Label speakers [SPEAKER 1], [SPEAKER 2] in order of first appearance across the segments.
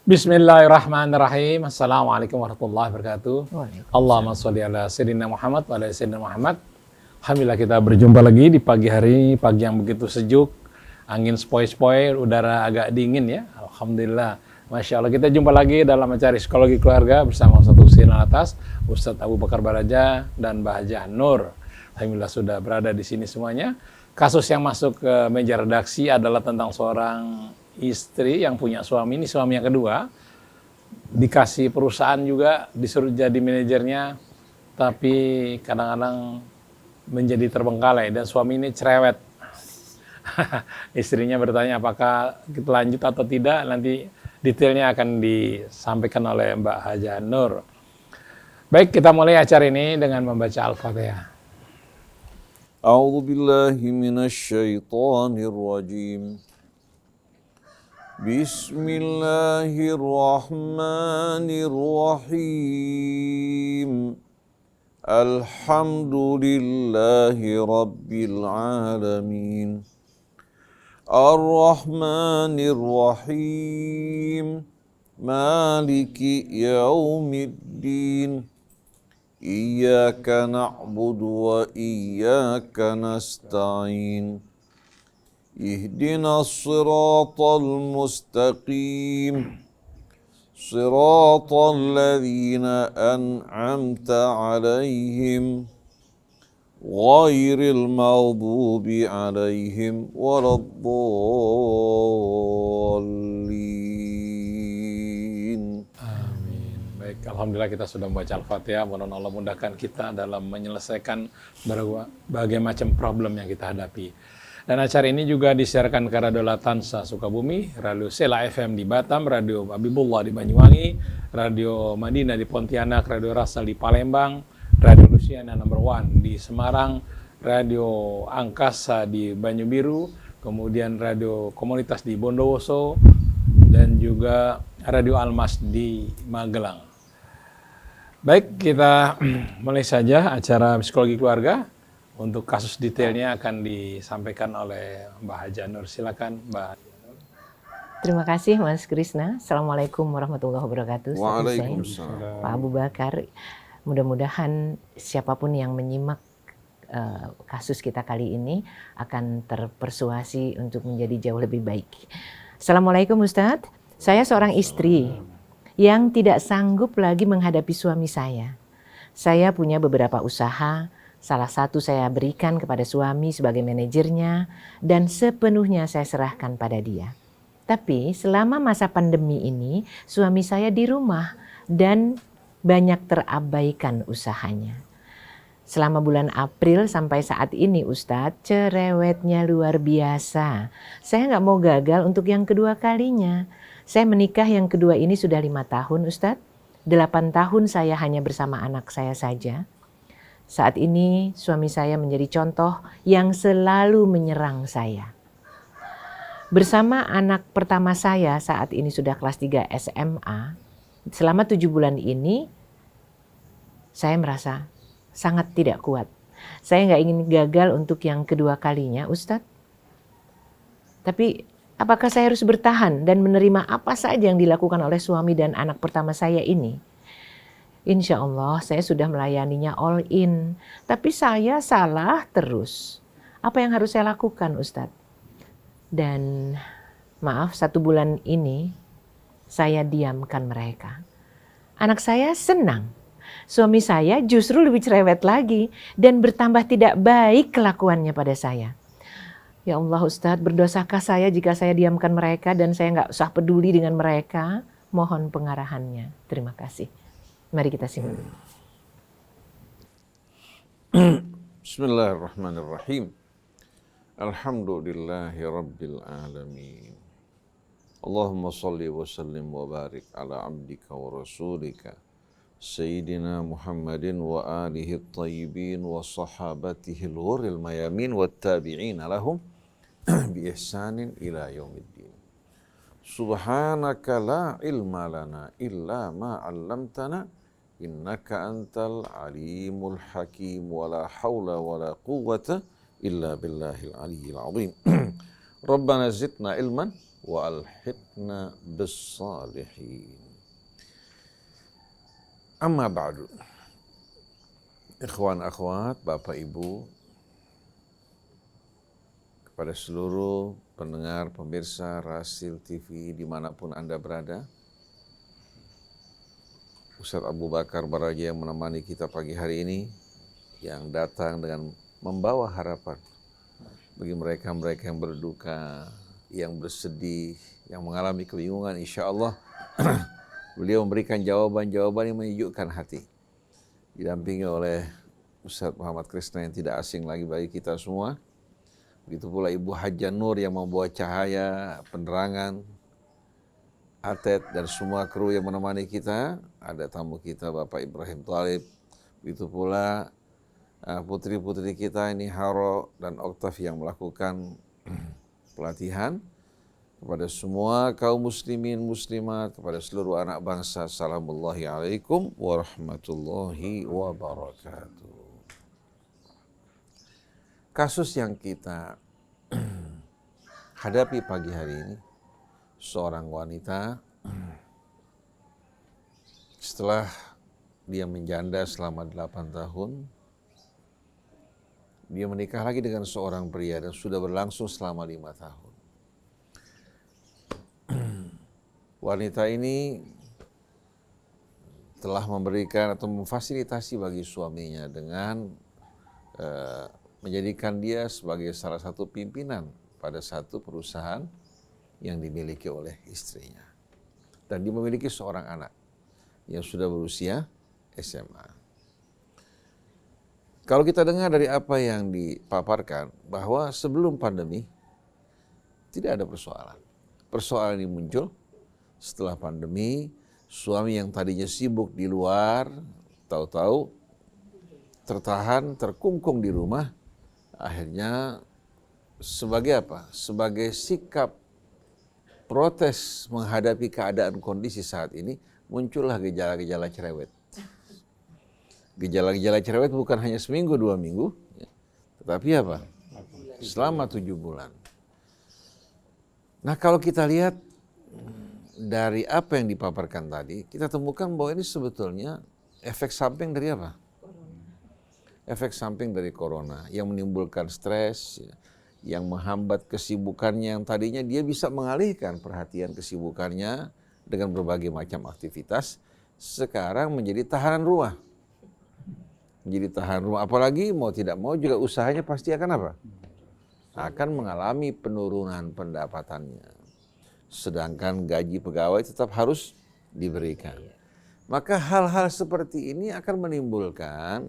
[SPEAKER 1] Bismillahirrahmanirrahim. Assalamualaikum warahmatullahi wabarakatuh. Allahumma sholli ala sayyidina Muhammad wa ala sayyidina Muhammad. Alhamdulillah kita berjumpa lagi di pagi hari, pagi yang begitu sejuk, angin sepoi-sepoi, udara agak dingin ya. Alhamdulillah. Masya Allah, kita jumpa lagi dalam acara Psikologi Keluarga bersama Ustadz Husin Alatas, Ustadz Abu Bakar Baraja, dan Mbah Haji Nur. Alhamdulillah sudah berada di sini semuanya. Kasus yang masuk ke meja redaksi adalah tentang seorang istri yang punya suami, ini suami yang kedua, dikasih perusahaan juga, disuruh jadi manajernya, tapi kadang-kadang menjadi terbengkalai, dan suami ini cerewet. Istrinya bertanya apakah kita lanjut atau tidak, nanti detailnya akan disampaikan oleh Mbak Haji Nur. Baik, kita mulai acara ini dengan membaca Al-Fatihah.
[SPEAKER 2] A'udzu billahi minasy syaithanir rajim. Bismillahirrahmanirrahim. Alhamdulillahi rabbil alamin. Ar-Rahmanir Rahim. Maliki yaumiddin. Iyyaka na'budu wa iyyaka nasta'in. Ihdinas siratal mustaqim. Siratal ladzina an'amta 'alaihim ghairil maghdubi 'alaihim waladdallin.
[SPEAKER 1] Amin. Baik, alhamdulillah kita sudah membaca Al-Fatihah. Mudah-mudahan Allah mudahkan kita dalam menyelesaikan berbagai macam problem yang kita hadapi. Dan acara ini juga disiarkan ke Radio Latansa Sukabumi, Radio Sela FM di Batam, Radio Habibullah di Banyuwangi, Radio Madinah di Pontianak, Radio Rasal di Palembang, Radio Luciana Number One di Semarang, Radio Angkasa di Banyubiru, kemudian Radio Komunitas di Bondowoso, dan juga Radio Almas di Magelang. Baik, kita mulai saja acara Psikologi Keluarga. Untuk kasus detailnya akan disampaikan oleh Mbak Haji Nur. Silakan, Mbak.
[SPEAKER 3] Terima kasih, Mas Krisna. Assalamualaikum warahmatullahi wabarakatuh.
[SPEAKER 2] Waalaikumsalam.
[SPEAKER 3] Pak Abu Bakar, mudah-mudahan siapapun yang menyimak kasus kita kali ini akan terpersuasi untuk menjadi jauh lebih baik. Assalamualaikum Ustadz. Saya seorang istri yang tidak sanggup lagi menghadapi suami saya. Saya punya beberapa usaha. Salah satu saya berikan kepada suami sebagai manajernya dan sepenuhnya saya serahkan pada dia. Tapi selama masa pandemi ini suami saya di rumah dan banyak terabaikan usahanya. Selama bulan April sampai saat ini Ustadz, cerewetnya luar biasa. Saya nggak mau gagal untuk yang kedua kalinya. Saya menikah yang kedua ini sudah 5 tahun Ustadz. 8 tahun saya hanya bersama anak saya saja. Saat ini suami saya menjadi contoh yang selalu menyerang saya. Bersama anak pertama saya saat ini sudah kelas 3 SMA, selama 7 bulan ini saya merasa sangat tidak kuat. Saya nggak ingin gagal untuk yang kedua kalinya, Ustadz. Tapi apakah saya harus bertahan dan menerima apa saja yang dilakukan oleh suami dan anak pertama saya ini? Insya Allah saya sudah melayaninya all in. Tapi saya salah terus. Apa yang harus saya lakukan Ustadz? Dan maaf 1 bulan ini saya diamkan mereka. Anak saya senang. Suami saya justru lebih cerewet lagi. Dan bertambah tidak baik kelakuannya pada saya. Ya Allah Ustadz, berdosakah saya jika saya diamkan mereka dan saya nggak usah peduli dengan mereka? Mohon pengarahannya. Terima kasih. Mari kita simak.
[SPEAKER 2] Bismillahirrahmanirrahim. Alhamdulillahi rabbil alamin. Allahumma salli wa sallim wa barik ala abdika wa rasulika Sayyidina Muhammadin wa alihi at-tayyibin wa sahabatihi al-ghurril mayamin wa tabi'ina lahum bi ihsanin ila yaumiddin. Subhanaka la ilma lana illa ma 'allamtana innaka antal alimul hakim wala haula wala quwwata illa billahil aliyyil azim. Rabbana zidna ilman wa alhiqna bis-salihin. Amma ba'du. Ikhwan akhwat, Bapak Ibu, kepada seluruh pendengar, pemirsa Rasil TV dimanapun Anda berada, Ustadz Abu Bakar Baraja yang menemani kita pagi hari ini, yang datang dengan membawa harapan bagi mereka-mereka yang berduka, yang bersedih, yang mengalami kebingungan. Insya Allah beliau memberikan jawaban-jawaban yang menyejukkan hati, didampingi oleh Ustadz Muhammad Krisna yang tidak asing lagi bagi kita semua. Begitu pula Ibu Hajjah Nur yang membawa cahaya, penerangan, Atet dan semua kru yang menemani kita. Ada tamu kita Bapak Ibrahim Thalib. Begitu pula putri-putri kita ini Haro dan Oktav yang melakukan pelatihan. Kepada semua kaum muslimin muslimat, kepada seluruh anak bangsa, salamullahi alaikum warahmatullahi wabarakatuh. Kasus yang kita hadapi pagi hari ini, seorang wanita setelah dia menjanda selama 8 tahun, dia menikah lagi dengan seorang pria dan sudah berlangsung selama 5 tahun. Wanita ini telah memberikan atau memfasilitasi bagi suaminya dengan menjadikan dia sebagai salah satu pimpinan pada satu perusahaan yang dimiliki oleh istrinya. Dan dia memiliki seorang anak yang sudah berusia SMA. Kalau kita dengar dari apa yang dipaparkan, bahwa sebelum pandemi tidak ada persoalan. Persoalan ini muncul setelah pandemi. Suami yang tadinya sibuk di luar, tahu-tahu tertahan, terkungkung di rumah. Akhirnya sebagai apa? Sebagai sikap protes menghadapi keadaan kondisi saat ini, muncullah gejala-gejala cerewet. Gejala-gejala cerewet bukan hanya seminggu, 2 minggu, tetapi apa? Selama 7 bulan. Nah, kalau kita lihat dari apa yang dipaparkan tadi, kita temukan bahwa ini sebetulnya efek samping dari apa? Efek samping dari corona yang menimbulkan stres, yang menghambat kesibukannya yang tadinya dia bisa mengalihkan perhatian kesibukannya dengan berbagai macam aktivitas, sekarang menjadi tahanan rumah. Menjadi tahanan rumah, apalagi mau tidak mau juga usahanya pasti akan apa? Akan mengalami penurunan pendapatannya. Sedangkan gaji pegawai tetap harus diberikan. Maka hal-hal seperti ini akan menimbulkan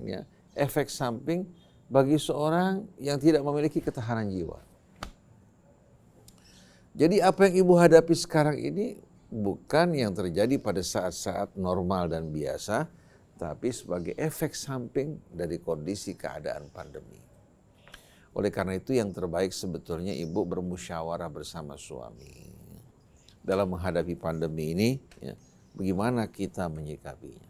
[SPEAKER 2] efek samping bagi seorang yang tidak memiliki ketahanan jiwa. Jadi apa yang ibu hadapi sekarang ini bukan yang terjadi pada saat-saat normal dan biasa, tapi sebagai efek samping dari kondisi keadaan pandemi. Oleh karena itu yang terbaik sebetulnya ibu bermusyawarah bersama suami dalam menghadapi pandemi ini, bagaimana kita menyikapinya.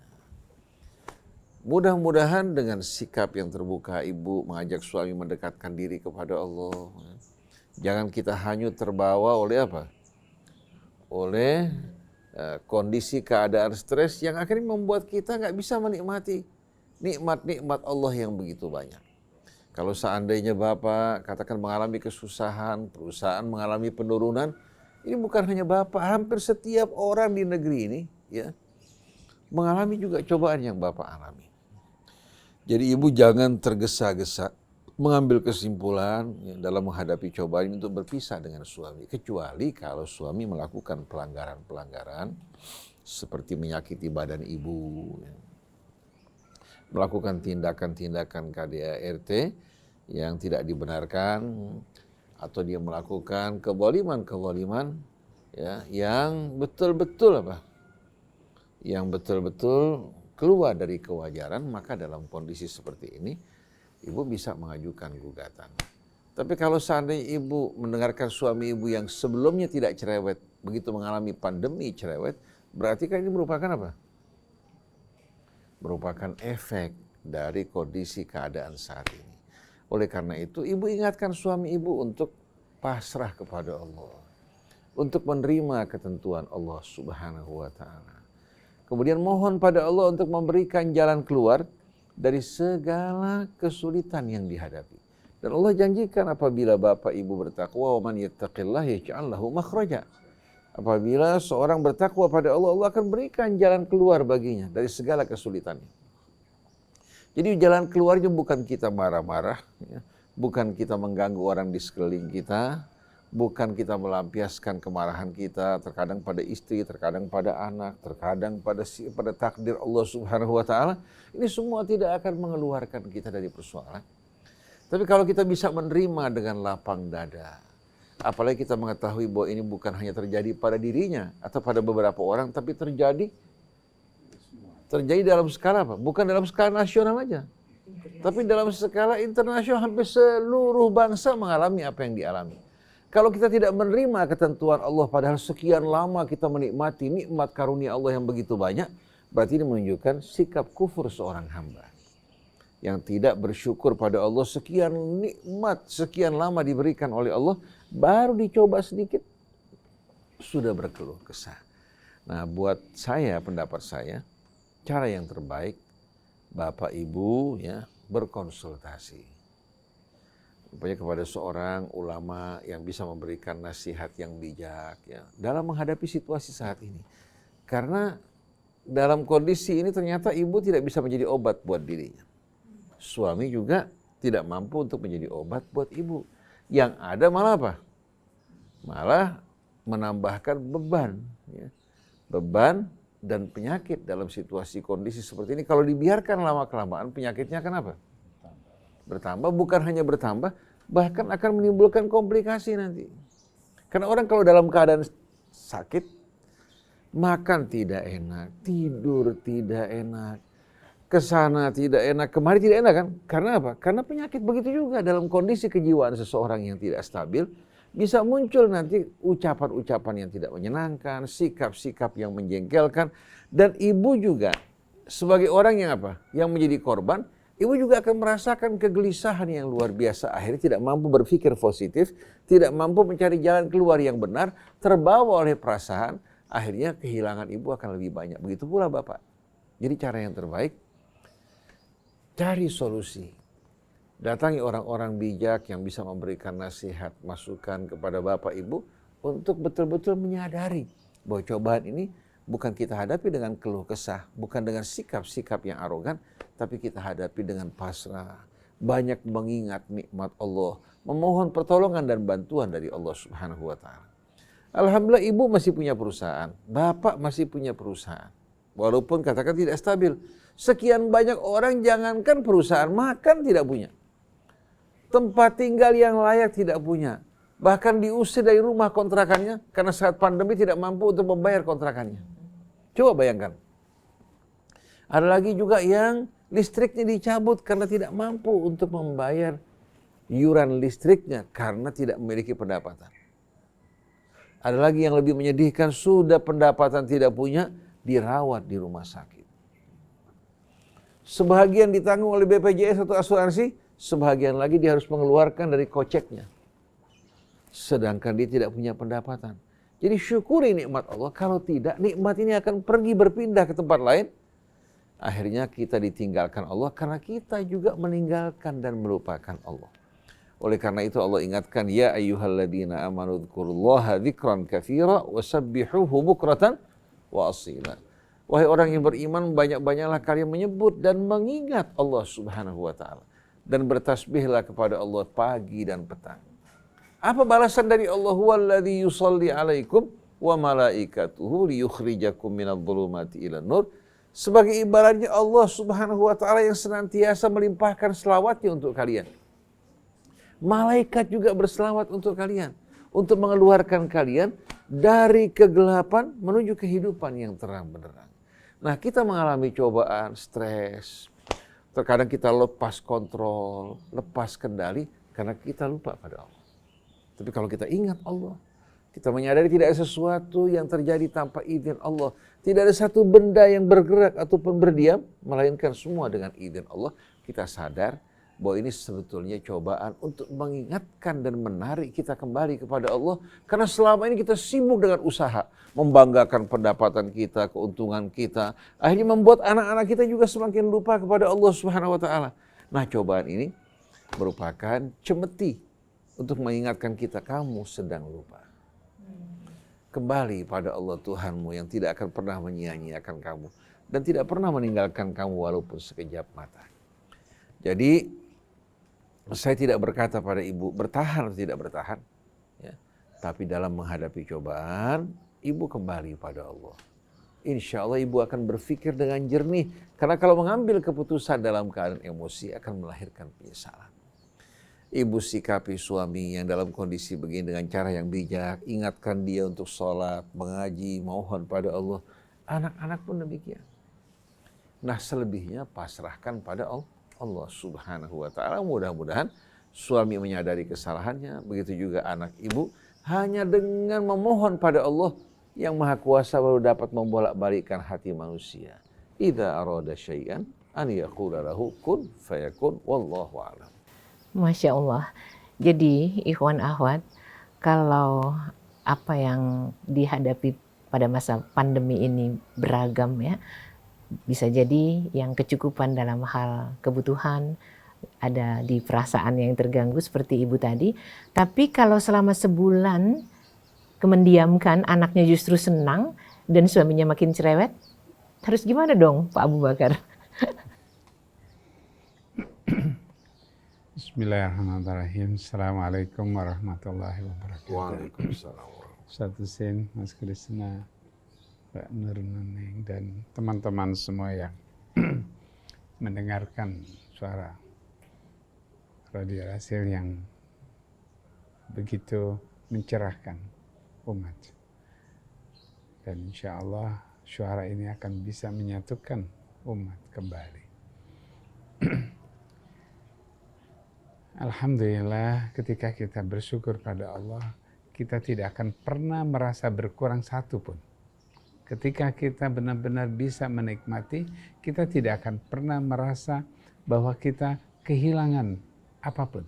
[SPEAKER 2] Mudah-mudahan dengan sikap yang terbuka ibu mengajak suami mendekatkan diri kepada Allah. Jangan kita hanyut terbawa oleh apa? Oleh kondisi keadaan stres yang akhirnya membuat kita nggak bisa menikmati nikmat-nikmat Allah yang begitu banyak. Kalau seandainya Bapak katakan mengalami kesusahan, perusahaan mengalami penurunan, ini bukan hanya Bapak, hampir setiap orang di negeri ini mengalami juga cobaan yang Bapak alami. Jadi ibu jangan tergesa-gesa mengambil kesimpulan dalam menghadapi cobaan ini untuk berpisah dengan suami. Kecuali kalau suami melakukan pelanggaran-pelanggaran seperti menyakiti badan ibu, melakukan tindakan-tindakan KDART yang tidak dibenarkan, atau dia melakukan kezaliman-kezaliman yang betul-betul yang betul-betul keluar dari kewajaran, maka dalam kondisi seperti ini ibu bisa mengajukan gugatan. Tapi kalau seandainya ibu mendengarkan suami ibu yang sebelumnya tidak cerewet, begitu mengalami pandemi cerewet, berarti kan ini merupakan apa? Merupakan efek dari kondisi keadaan saat ini. Oleh karena itu, ibu ingatkan suami ibu untuk pasrah kepada Allah. untuk menerima ketentuan Allah Subhanahu wa taala. Kemudian mohon pada Allah untuk memberikan jalan keluar dari segala kesulitan yang dihadapi. Dan Allah janjikan apabila Bapak Ibu bertakwa, "Wa man yattaqillah yaj'al lahu makhraja." Apabila seorang bertakwa pada Allah, Allah akan berikan jalan keluar baginya dari segala kesulitannya. Jadi jalan keluarnya bukan kita marah-marah, ya. Bukan kita mengganggu orang di sekeliling kita, bukan kita melampiaskan kemarahan kita, terkadang pada istri, terkadang pada anak, terkadang pada takdir Allah Subhanahu wa taala. Ini semua tidak akan mengeluarkan kita dari persoalan. Tapi kalau kita bisa menerima dengan lapang dada, apalagi kita mengetahui bahwa ini bukan hanya terjadi pada dirinya atau pada beberapa orang, tapi terjadi dalam skala apa? Bukan dalam skala nasional aja, tapi dalam skala internasional. Hampir seluruh bangsa mengalami apa yang dialami. Kalau kita tidak menerima ketentuan Allah, padahal sekian lama kita menikmati nikmat karunia Allah yang begitu banyak, berarti ini menunjukkan sikap kufur seorang hamba yang tidak bersyukur pada Allah. Sekian nikmat, sekian lama diberikan oleh Allah, baru dicoba sedikit, sudah berkeluh kesah. Nah, buat saya, pendapat saya, cara yang terbaik, Bapak Ibu ya berkonsultasi. Umpamanya kepada seorang ulama yang bisa memberikan nasihat yang bijak ya dalam menghadapi situasi saat ini. Karena dalam kondisi ini ternyata ibu tidak bisa menjadi obat buat dirinya. Suami juga tidak mampu untuk menjadi obat buat ibu. Yang ada malah apa? Malah menambahkan beban. Ya. Beban dan penyakit dalam situasi kondisi seperti ini. Kalau dibiarkan lama-kelamaan, penyakitnya akan apa? Bertambah, bukan hanya bertambah, bahkan akan menimbulkan komplikasi nanti. Karena orang kalau dalam keadaan sakit, makan tidak enak, tidur tidak enak, kesana tidak enak, kemari tidak enak kan? Karena apa? Karena penyakit. Begitu juga dalam kondisi kejiwaan seseorang yang tidak stabil, bisa muncul nanti ucapan-ucapan yang tidak menyenangkan, sikap-sikap yang menjengkelkan. Dan ibu juga sebagai orang yang apa? Yang menjadi korban, ibu juga akan merasakan kegelisahan yang luar biasa. Akhirnya tidak mampu berpikir positif, tidak mampu mencari jalan keluar yang benar, terbawa oleh perasaan, akhirnya kehilangan ibu akan lebih banyak. Begitu pula Bapak. Jadi cara yang terbaik, cari solusi. Datangi orang-orang bijak yang bisa memberikan nasihat, masukan kepada Bapak Ibu untuk betul-betul menyadari bahwa cobaan ini bukan kita hadapi dengan keluh kesah, bukan dengan sikap-sikap yang arogan, tapi kita hadapi dengan pasrah. Banyak mengingat nikmat Allah, memohon pertolongan dan bantuan dari Allah Subhanahu wa taala. Alhamdulillah ibu masih punya perusahaan, bapak masih punya perusahaan. Walaupun katakan tidak stabil. Sekian banyak orang jangankan perusahaan, makan tidak punya. Tempat tinggal yang layak tidak punya. Bahkan diusir dari rumah kontrakannya karena saat pandemi tidak mampu untuk membayar kontrakannya. Coba bayangkan. Ada lagi juga yang listriknya dicabut karena tidak mampu untuk membayar iuran listriknya karena tidak memiliki pendapatan. Ada lagi yang lebih menyedihkan, sudah pendapatan tidak punya, dirawat di rumah sakit. Sebahagian ditanggung oleh BPJS atau asuransi, sebahagian lagi dia harus mengeluarkan dari koceknya. Sedangkan dia tidak punya pendapatan. Jadi syukuri nikmat Allah, kalau tidak nikmat ini akan pergi berpindah ke tempat lain. Akhirnya kita ditinggalkan Allah karena kita juga meninggalkan dan melupakan Allah. Oleh karena itu Allah ingatkan, ya ayyuhalladzina amanu dzkurullaha dzikran katsira wasabbihuhu bukratan wa asila. Wahai orang yang beriman, banyak-banyaklah kalian menyebut dan mengingat Allah Subhanahu wa taala dan bertasbihlah kepada Allah pagi dan petang. Apa balasan dari Allah? Huwallazi yusalli 'alaikum wa malaikatuhu liyukhrijakum minadh-dhulumati ilan nur. Sebagai ibaratnya Allah Subhanahu wa taala yang senantiasa melimpahkan selawatnya untuk kalian. Malaikat juga berselawat untuk kalian, untuk mengeluarkan kalian dari kegelapan menuju kehidupan yang terang benderang. Nah, kita mengalami cobaan, stres. Terkadang kita lepas kontrol, lepas kendali karena kita lupa pada Allah. Tapi kalau kita ingat Allah, kita menyadari tidak ada sesuatu yang terjadi tanpa izin Allah. Tidak ada satu benda yang bergerak ataupun berdiam, melainkan semua dengan izin Allah. Kita sadar bahwa ini sebetulnya cobaan untuk mengingatkan dan menarik kita kembali kepada Allah. Karena selama ini kita sibuk dengan usaha, membanggakan pendapatan kita, keuntungan kita. Akhirnya membuat anak-anak kita juga semakin lupa kepada Allah Subhanahu wa Ta'ala. Nah, cobaan ini merupakan cemeti untuk mengingatkan kita, kamu sedang lupa. Kembali pada Allah Tuhanmu yang tidak akan pernah menyia-nyiakan kamu dan tidak pernah meninggalkan kamu walaupun sekejap mata. Jadi saya tidak berkata pada ibu bertahan atau tidak bertahan, ya. Tapi dalam menghadapi cobaan, ibu kembali pada Allah. Insya Allah ibu akan berpikir dengan jernih, karena kalau mengambil keputusan dalam keadaan emosi akan melahirkan penyesalan. Ibu sikapi suami yang dalam kondisi begini dengan cara yang bijak, ingatkan dia untuk sholat, mengaji, mohon pada Allah. Anak-anak pun demikian. Nah, selebihnya pasrahkan pada Allah Subhanahu wa Ta'ala. Mudah-mudahan suami menyadari kesalahannya, begitu juga anak ibu. Hanya dengan memohon pada Allah yang Maha Kuasa baru dapat membolak-balikkan hati manusia. Idza arada syai'an an yaqula lahu kun fayakun, wallahu a'lam.
[SPEAKER 3] Masya Allah. Jadi ikhwan akhwat, kalau apa yang dihadapi pada masa pandemi ini beragam ya, bisa jadi yang kecukupan dalam hal kebutuhan, ada di perasaan yang terganggu seperti ibu tadi. Tapi kalau selama sebulan kemendiamkan, anaknya justru senang dan suaminya makin cerewet, harus gimana dong Pak Abu Bakar?
[SPEAKER 4] Bismillahirrahmanirrahim. Assalamualaikum warahmatullahi wabarakatuh.
[SPEAKER 2] Waalaikumsalam.
[SPEAKER 4] Satu Sin, Mas Krisna, Mbak Nur Nuning, dan teman-teman semua yang mendengarkan suara Radio Rasil yang begitu mencerahkan umat. Dan insya Allah suara ini akan bisa menyatukan umat kembali. Alhamdulillah, ketika kita bersyukur pada Allah, kita tidak akan pernah merasa berkurang satu pun. Ketika kita benar-benar bisa menikmati, kita tidak akan pernah merasa bahwa kita kehilangan apapun.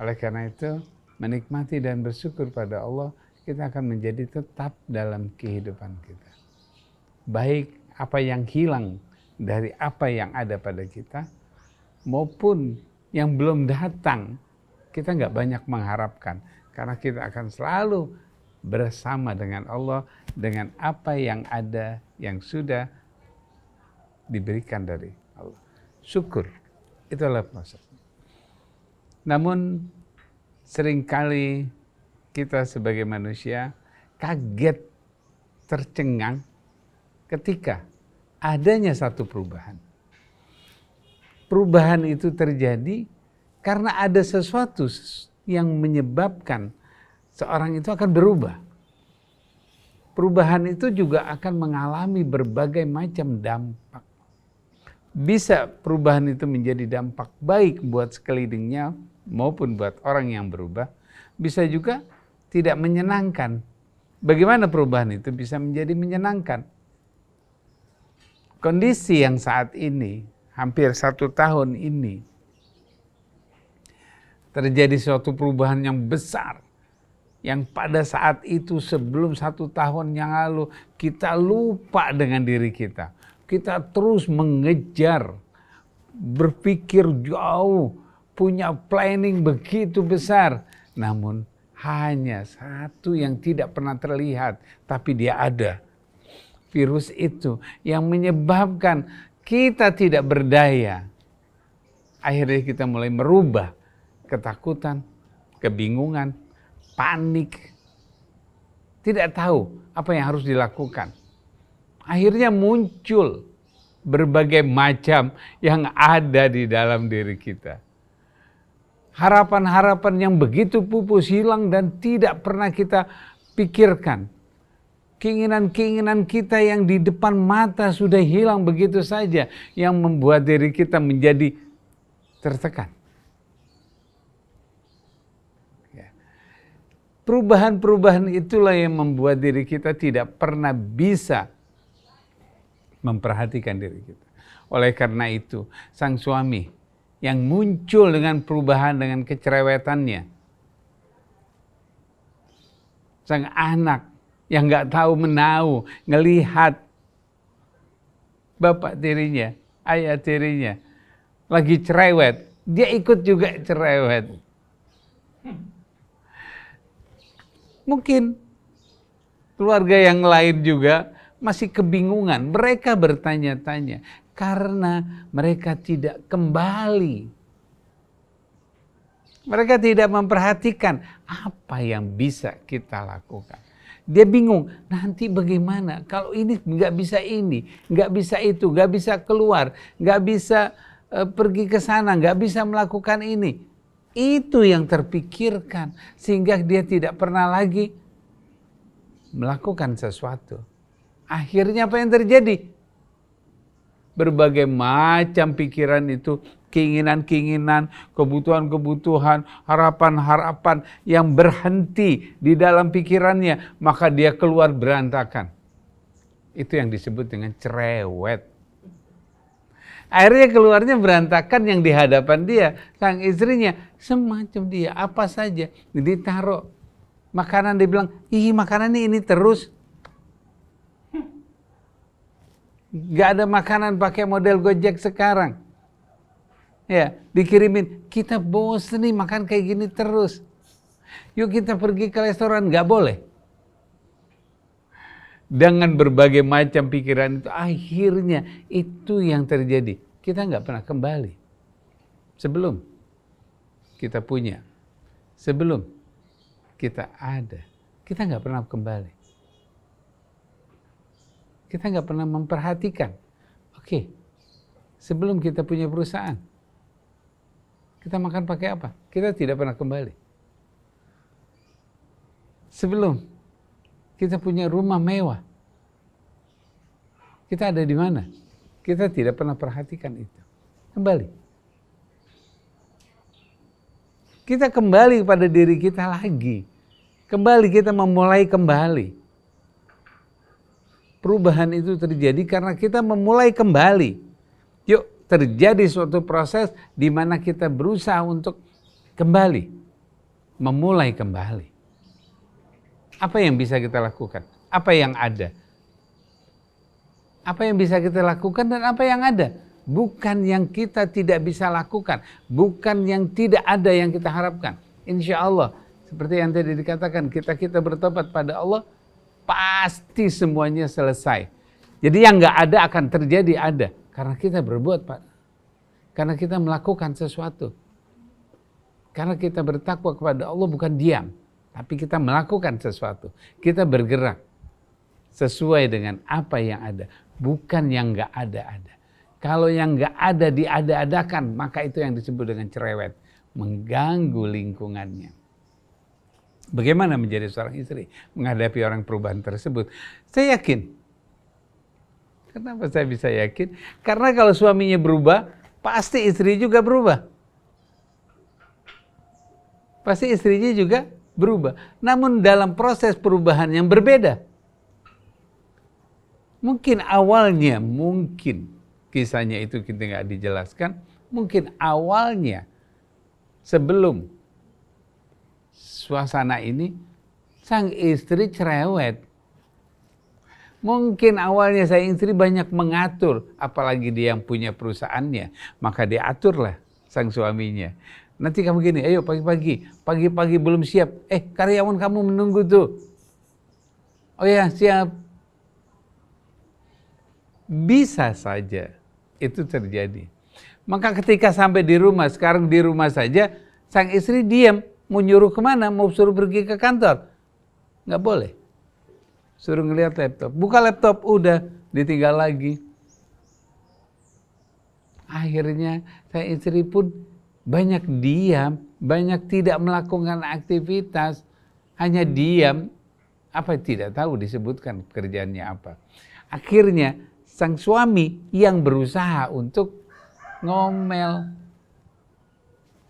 [SPEAKER 4] Oleh karena itu, menikmati dan bersyukur pada Allah, kita akan menjadi tetap dalam kehidupan kita. Baik apa yang hilang dari apa yang ada pada kita, maupun yang belum datang, kita nggak banyak mengharapkan. Karena kita akan selalu bersama dengan Allah, dengan apa yang ada, yang sudah diberikan dari Allah. Syukur, itulah proses. Namun, seringkali kita sebagai manusia kaget, tercengang ketika adanya satu perubahan. Perubahan itu terjadi karena ada sesuatu yang menyebabkan seorang itu akan berubah. Perubahan itu juga akan mengalami berbagai macam dampak. Bisa perubahan itu menjadi dampak baik buat sekelilingnya maupun buat orang yang berubah. Bisa juga tidak menyenangkan. Bagaimana perubahan itu bisa menjadi menyenangkan? Kondisi yang saat ini, hampir 1 tahun ini, terjadi suatu perubahan yang besar, yang pada saat itu sebelum 1 tahun yang lalu kita lupa dengan diri kita. Kita terus mengejar, berpikir jauh, punya planning begitu besar. Namun hanya satu yang tidak pernah terlihat, tapi dia ada. Virus itu yang menyebabkan kita tidak berdaya. Akhirnya kita mulai merubah ketakutan, kebingungan, panik. Tidak tahu apa yang harus dilakukan. Akhirnya muncul berbagai macam yang ada di dalam diri kita. Harapan-harapan yang begitu pupus, hilang dan tidak pernah kita pikirkan. Keinginan-keinginan kita yang di depan mata sudah hilang begitu saja, yang membuat diri kita menjadi tertekan. Perubahan-perubahan itulah yang membuat diri kita tidak pernah bisa memperhatikan diri kita. Oleh karena itu, sang suami yang muncul dengan perubahan, dengan kecerewetannya. Sang anak yang nggak tahu menau, ngelihat bapak tirinya, ayah tirinya lagi cerewet, dia ikut juga cerewet. Mungkin keluarga yang lain juga masih kebingungan. Mereka bertanya-tanya karena mereka tidak kembali. Mereka tidak memperhatikan apa yang bisa kita lakukan. Dia bingung, nanti bagaimana kalau ini nggak bisa ini, nggak bisa itu, nggak bisa keluar, nggak bisa pergi ke sana, nggak bisa melakukan ini. Itu yang terpikirkan sehingga dia tidak pernah lagi melakukan sesuatu. Akhirnya apa yang terjadi? Berbagai macam pikiran itu, keinginan-keinginan, kebutuhan-kebutuhan, harapan-harapan yang berhenti di dalam pikirannya, maka dia keluar berantakan. Itu yang disebut dengan cerewet. Akhirnya keluarnya berantakan, yang di hadapan dia, sang istrinya, semacam dia, apa saja, ditaruh makanan, dia bilang, ih makanan ini terus. Gak ada makanan pakai model Gojek sekarang. Ya, dikirimin, kita bosen nih makan kayak gini terus. Yuk kita pergi ke restoran, gak boleh. Dengan berbagai macam pikiran itu, akhirnya itu yang terjadi. Kita nggak pernah kembali. Sebelum kita punya, sebelum kita ada, kita nggak pernah kembali. Kita nggak pernah memperhatikan. Oke, sebelum kita punya perusahaan, kita makan pakai apa? Kita tidak pernah kembali. Sebelum kita punya rumah mewah, kita ada di mana? Kita tidak pernah perhatikan itu. Kembali. Kita kembali pada diri kita lagi. Kembali, kita memulai kembali. Perubahan itu terjadi karena kita memulai kembali. Yuk, terjadi suatu proses di mana kita berusaha untuk kembali. Memulai kembali. Apa yang bisa kita lakukan? Apa yang ada? Apa yang bisa kita lakukan dan apa yang ada? Bukan yang kita tidak bisa lakukan. Bukan yang tidak ada yang kita harapkan. Insya Allah, seperti yang tadi dikatakan, kita bertobat pada Allah, pasti semuanya selesai. Jadi yang nggak ada akan terjadi ada. Karena kita berbuat, Pak. Karena kita melakukan sesuatu. Karena kita bertakwa kepada Allah, bukan diam. Tapi kita melakukan sesuatu. Kita bergerak sesuai dengan apa yang ada. Bukan yang nggak ada-ada. Kalau yang nggak ada diada-adakan, maka itu yang disebut dengan cerewet. Mengganggu lingkungannya. Bagaimana menjadi seorang istri menghadapi orang perubahan tersebut? Saya yakin. Kenapa saya bisa yakin? Karena kalau suaminya berubah, pasti istri juga berubah. Pasti istrinya juga berubah. Namun dalam proses perubahan yang berbeda. Mungkin awalnya, kisahnya itu kita nggak dijelaskan. Mungkin awalnya sebelum suasana ini, sang istri cerewet. Mungkin awalnya sang istri banyak mengatur, apalagi dia yang punya perusahaannya. Maka dia aturlah sang suaminya. Nanti kamu gini, ayo pagi-pagi belum siap. Karyawan kamu menunggu tuh. Oh ya, siap. Bisa saja itu terjadi. Maka ketika sampai di rumah, sekarang di rumah saja, sang istri diam. Mau nyuruh kemana? Mau suruh pergi ke kantor? Nggak boleh. Suruh ngeliat laptop. Buka laptop, udah ditinggal lagi. Akhirnya sang istri pun banyak diam, banyak tidak melakukan aktivitas, hanya diam, apa tidak tahu disebutkan pekerjaannya apa. Akhirnya sang suami yang berusaha untuk ngomel.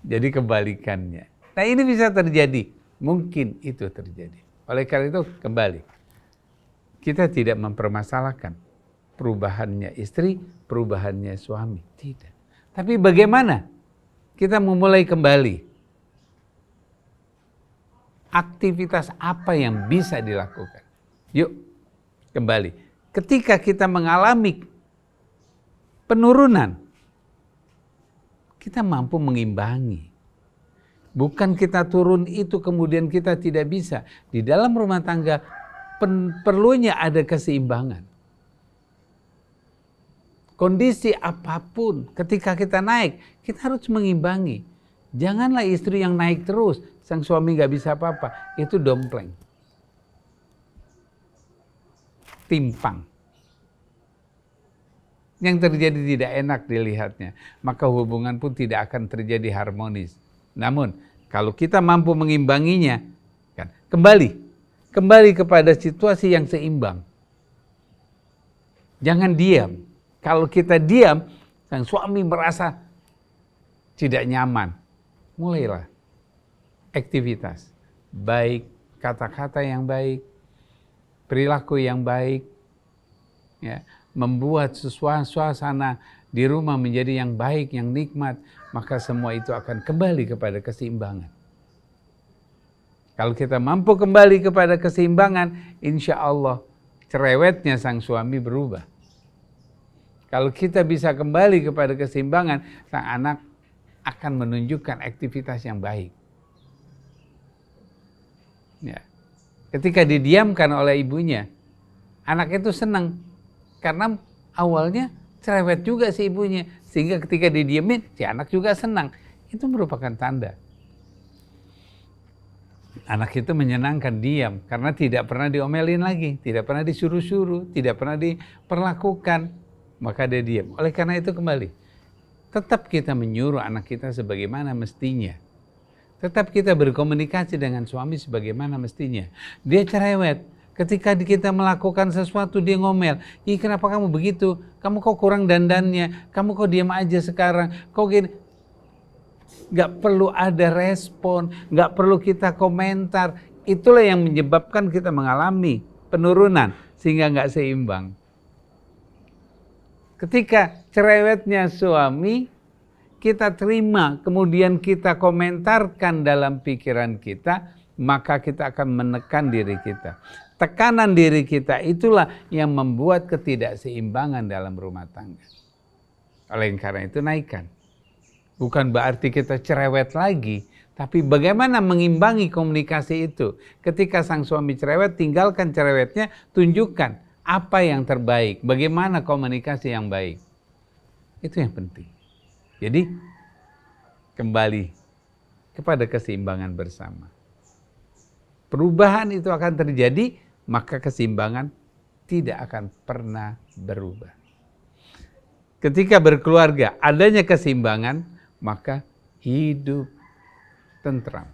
[SPEAKER 4] Jadi kebalikannya. Nah ini bisa terjadi, mungkin itu terjadi. Oleh karena itu kembali, kita tidak mempermasalahkan perubahannya istri, perubahannya suami, tidak. Tapi bagaimana kita memulai kembali. Aktivitas apa yang bisa dilakukan? Yuk, kembali. Ketika kita mengalami penurunan, kita mampu mengimbangi. Bukan kita turun itu kemudian kita tidak bisa. Di dalam rumah tangga perlunya ada keseimbangan. Kondisi apapun ketika kita naik, kita harus mengimbangi. Janganlah istri yang naik terus, sang suami gak bisa apa-apa. Itu dompleng. Timpang. Yang terjadi tidak enak dilihatnya. Maka hubungan pun tidak akan terjadi harmonis. Namun, kalau kita mampu mengimbanginya, kan, kembali kepada situasi yang seimbang. Jangan diam. Kalau kita diam, sang suami merasa tidak nyaman. Mulailah aktivitas baik, kata-kata yang baik, perilaku yang baik, ya, membuat suasana di rumah menjadi yang baik, yang nikmat, maka semua itu akan kembali kepada keseimbangan. Kalau kita mampu kembali kepada keseimbangan, insya Allah cerewetnya sang suami berubah. Kalau kita bisa kembali kepada keseimbangan, sang anak akan menunjukkan aktivitas yang baik. Ya. Ketika didiamkan oleh ibunya, anak itu senang karena awalnya cerewet juga si ibunya, sehingga ketika didiemin, si anak juga senang. Itu merupakan tanda. Anak itu menyenangkan diam, karena tidak pernah diomelin lagi, tidak pernah disuruh-suruh, tidak pernah diperlakukan, maka dia diam. Oleh karena itu kembali, tetap kita menyuruh anak kita sebagaimana mestinya. Tetap kita berkomunikasi dengan suami sebagaimana mestinya. Dia cerewet, ketika kita melakukan sesuatu dia ngomel. Ih, kenapa kamu begitu? Kamu kok kurang dandannya? Kamu kok diam aja sekarang? Kok gini? Gak perlu ada respon, gak perlu kita komentar. Itulah yang menyebabkan kita mengalami penurunan sehingga gak seimbang. Ketika cerewetnya suami, kita terima, kemudian kita komentarkan dalam pikiran kita, maka kita akan menekan diri kita. Tekanan diri kita itulah yang membuat ketidakseimbangan dalam rumah tangga. Oleh karena itu naikkan. Bukan berarti kita cerewet lagi, tapi bagaimana mengimbangi komunikasi itu. Ketika sang suami cerewet, tinggalkan cerewetnya, tunjukkan apa yang terbaik, bagaimana komunikasi yang baik. Itu yang penting. Jadi, kembali kepada keseimbangan bersama. Perubahan itu akan terjadi, maka keseimbangan tidak akan pernah berubah. Ketika berkeluarga, adanya keseimbangan, maka hidup tentram.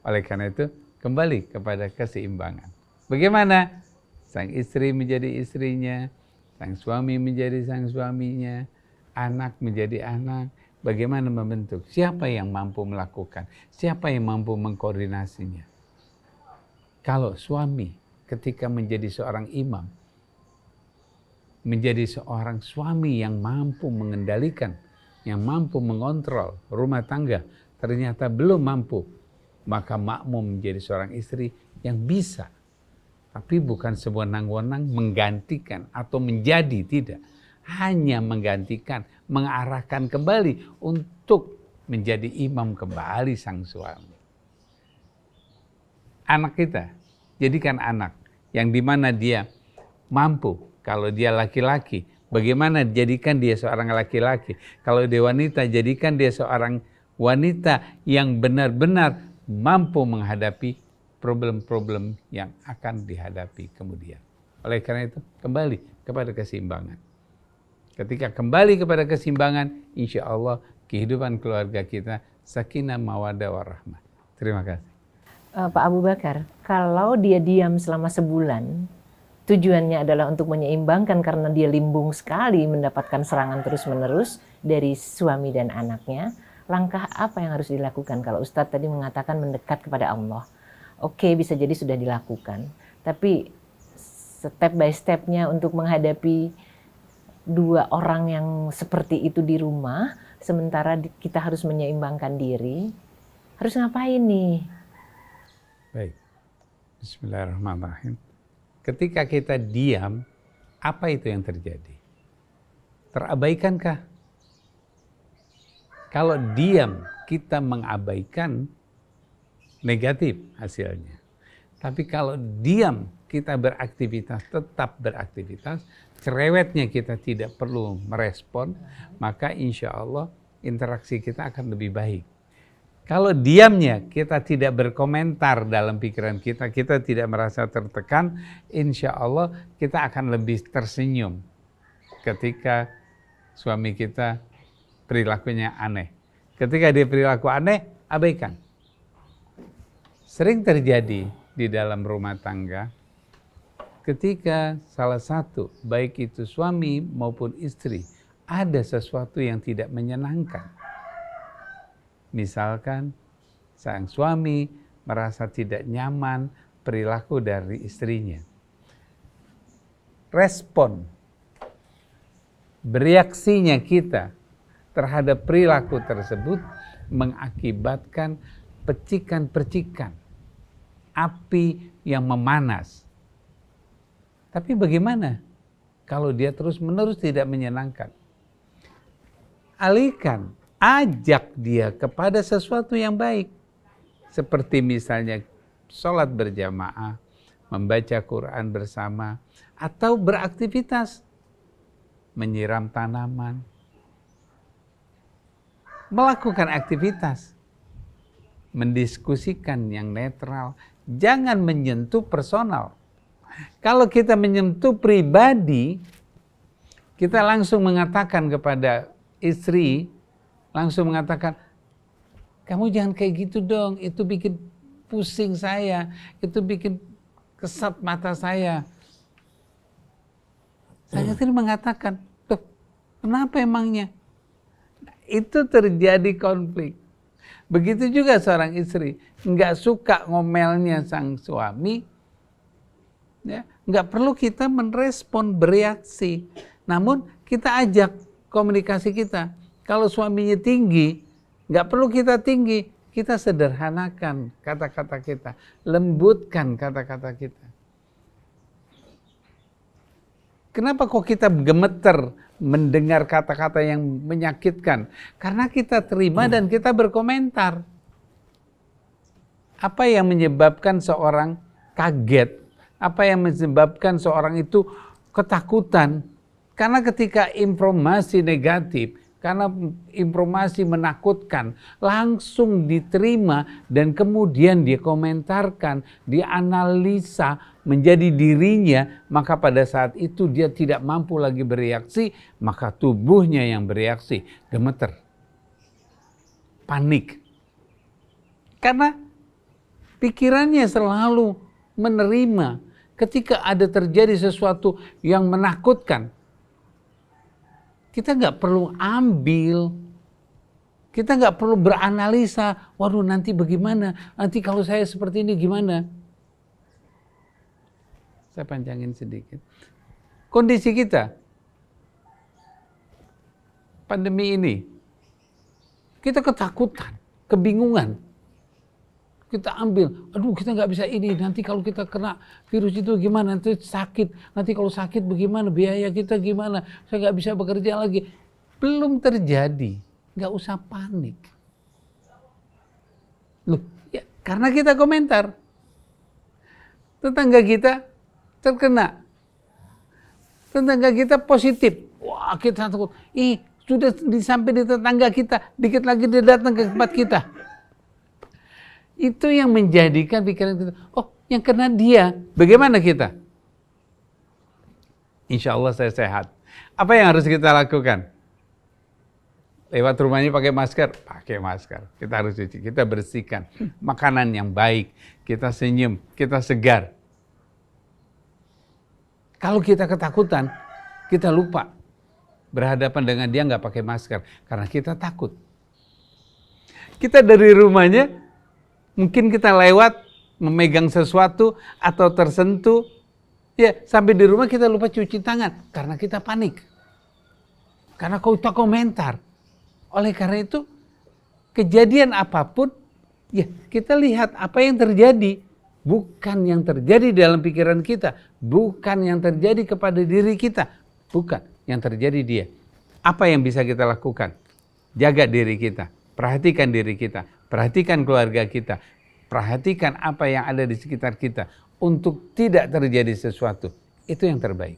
[SPEAKER 4] Oleh karena itu, kembali kepada keseimbangan. Bagaimana? Sang istri menjadi istrinya, sang suami menjadi sang suaminya, anak menjadi anak. Bagaimana membentuk? Siapa yang mampu melakukan? Siapa yang mampu mengkoordinasinya? Kalau suami ketika menjadi seorang imam, menjadi seorang suami yang mampu mengendalikan, yang mampu mengontrol rumah tangga, ternyata belum mampu, maka makmum menjadi seorang istri yang bisa, tapi bukan sewenang-wenang menggantikan atau menjadi, tidak. Hanya menggantikan, mengarahkan kembali untuk menjadi imam kembali sang suami. Anak kita, jadikan anak yang dimana dia mampu. Kalau dia laki-laki, bagaimana jadikan dia seorang laki-laki. Kalau dia wanita, jadikan dia seorang wanita yang benar-benar mampu menghadapi problem-problem yang akan dihadapi kemudian. Oleh karena itu, kembali kepada keseimbangan. Ketika kembali kepada keseimbangan, insya Allah kehidupan keluarga kita sakinah, mawaddah, warahmah. Terima kasih.
[SPEAKER 3] Pak Abu Bakar, kalau dia diam selama sebulan, tujuannya adalah untuk menyeimbangkan karena dia limbung sekali mendapatkan serangan terus-menerus dari suami dan anaknya. Langkah apa yang harus dilakukan? Kalau Ustadz tadi mengatakan mendekat kepada Allah. Oke, bisa jadi sudah dilakukan. Tapi step by stepnya untuk menghadapi dua orang yang seperti itu di rumah, sementara kita harus menyeimbangkan diri, harus ngapain nih?
[SPEAKER 4] Baik, bismillahirrahmanirrahim. Ketika kita diam, apa itu yang terjadi? Terabaikankah? Kalau diam kita mengabaikan, negatif hasilnya. Tapi kalau diam kita beraktivitas, tetap beraktivitas, cerewetnya kita tidak perlu merespon, maka insya Allah interaksi kita akan lebih baik. Kalau diamnya kita tidak berkomentar dalam pikiran kita, kita tidak merasa tertekan, insya Allah kita akan lebih tersenyum ketika suami kita perilakunya aneh. Ketika dia perilaku aneh, abaikan. Sering terjadi di dalam rumah tangga, ketika salah satu, baik itu suami maupun istri, ada sesuatu yang tidak menyenangkan. Misalkan sang suami merasa tidak nyaman perilaku dari istrinya. Respon, bereaksinya kita terhadap perilaku tersebut mengakibatkan percikan-percikan api yang memanas. Tapi bagaimana kalau dia terus-menerus tidak menyenangkan? Alihkan, ajak dia kepada sesuatu yang baik. Seperti misalnya sholat berjamaah, membaca Quran bersama, atau beraktivitas, menyiram tanaman, melakukan aktivitas, mendiskusikan yang netral, jangan menyentuh personal. Kalau kita menyentuh pribadi, kita langsung mengatakan kepada istri, langsung mengatakan, kamu jangan kayak gitu dong, itu bikin pusing saya, itu bikin kesat mata saya. Sang istri mengatakan, loh, kenapa emangnya? Itu terjadi konflik. Begitu juga seorang istri, nggak suka ngomelnya sang suami, ya, nggak perlu kita merespon, bereaksi. Namun kita ajak komunikasi kita. Kalau suaminya tinggi, nggak perlu kita tinggi, kita sederhanakan kata-kata kita, lembutkan kata-kata kita. Kenapa kok kita gemeter mendengar kata-kata yang menyakitkan? Karena kita terima dan kita berkomentar. Apa yang menyebabkan seorang kaget? Apa yang menyebabkan seorang itu ketakutan? Karena ketika informasi negatif, karena informasi menakutkan, langsung diterima dan kemudian dia komentarkan, dianalisa menjadi dirinya, maka pada saat itu dia tidak mampu lagi bereaksi, maka tubuhnya yang bereaksi, gemeter, panik. Karena pikirannya selalu menerima ketika ada terjadi sesuatu yang menakutkan. Kita nggak perlu ambil, kita nggak perlu beranalisa, waduh nanti bagaimana, nanti kalau saya seperti ini gimana. Saya panjangin sedikit. Kondisi kita, pandemi ini, kita ketakutan, kebingungan. Kita ambil, aduh kita nggak bisa ini, nanti kalau kita kena virus itu gimana, nanti sakit, nanti kalau sakit bagaimana, biaya kita gimana, saya nggak bisa bekerja lagi. Belum terjadi, nggak usah panik. Loh, ya, karena kita komentar. Tetangga kita terkena, tetangga kita positif, wah kita takut, sudah sampai di tetangga kita, dikit lagi dia datang ke tempat kita. Itu yang menjadikan pikiran kita, oh yang kena dia, bagaimana kita? Insya Allah saya sehat. Apa yang harus kita lakukan? Lewat rumahnya pakai masker? Pakai masker. Kita harus cuci, kita bersihkan. Makanan yang baik, kita senyum, kita segar. Kalau kita ketakutan, kita lupa berhadapan dengan dia nggak pakai masker. Karena kita takut. Kita dari rumahnya, mungkin kita lewat, memegang sesuatu, atau tersentuh, ya sampai di rumah kita lupa cuci tangan, karena kita panik. Karena kita komentar. Oleh karena itu, kejadian apapun, ya kita lihat apa yang terjadi. Bukan yang terjadi dalam pikiran kita. Bukan yang terjadi kepada diri kita. Bukan yang terjadi dia. Apa yang bisa kita lakukan? Jaga diri kita. Perhatikan diri kita. Perhatikan keluarga kita. Perhatikan apa yang ada di sekitar kita. Untuk tidak terjadi sesuatu. Itu yang terbaik.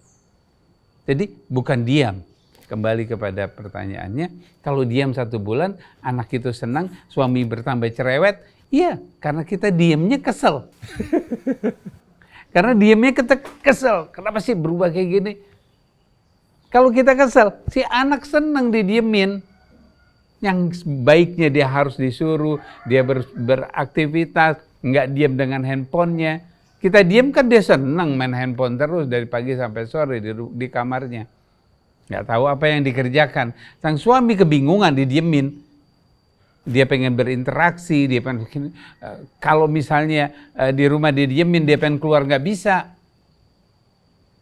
[SPEAKER 4] Jadi bukan diam. Kembali kepada pertanyaannya, kalau diam 1 bulan, anak itu senang, suami bertambah cerewet, iya, karena kita diamnya kesel. Karena diamnya kita kesel, kenapa sih berubah kayak gini? Kalau kita kesel, si anak senang didiemin. Yang baiknya dia harus disuruh, dia beraktivitas, nggak diam dengan handphonenya. Kita diam kan dia senang main handphone terus dari pagi sampai sore di kamarnya. Nggak tahu apa yang dikerjakan. Sang suami kebingungan, didiemin. Dia pengen berinteraksi, dia pengen kalau misalnya di rumah didiemin, dia pengen keluar nggak bisa.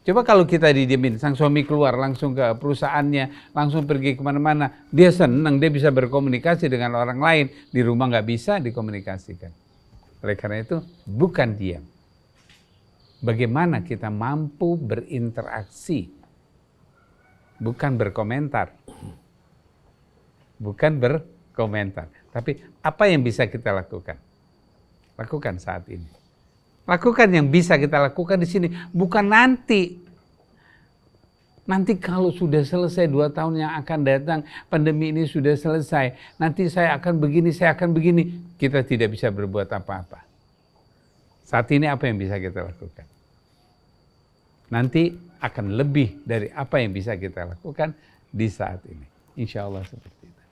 [SPEAKER 4] Coba kalau kita didiemin, sang suami keluar langsung ke perusahaannya, langsung pergi kemana-mana, dia senang, dia bisa berkomunikasi dengan orang lain. Di rumah nggak bisa dikomunikasikan. Oleh karena itu, bukan diam. Bagaimana kita mampu berinteraksi, bukan berkomentar. Bukan berkomentar. Tapi apa yang bisa kita lakukan? Lakukan saat ini. Lakukan yang bisa kita lakukan di sini. Bukan nanti. Nanti kalau sudah selesai 2 tahun yang akan datang, pandemi ini sudah selesai. Nanti saya akan begini, saya akan begini. Kita tidak bisa berbuat apa-apa. Saat ini apa yang bisa kita lakukan? Nanti akan lebih dari apa yang bisa kita lakukan di saat ini. Insya Allah seperti itu.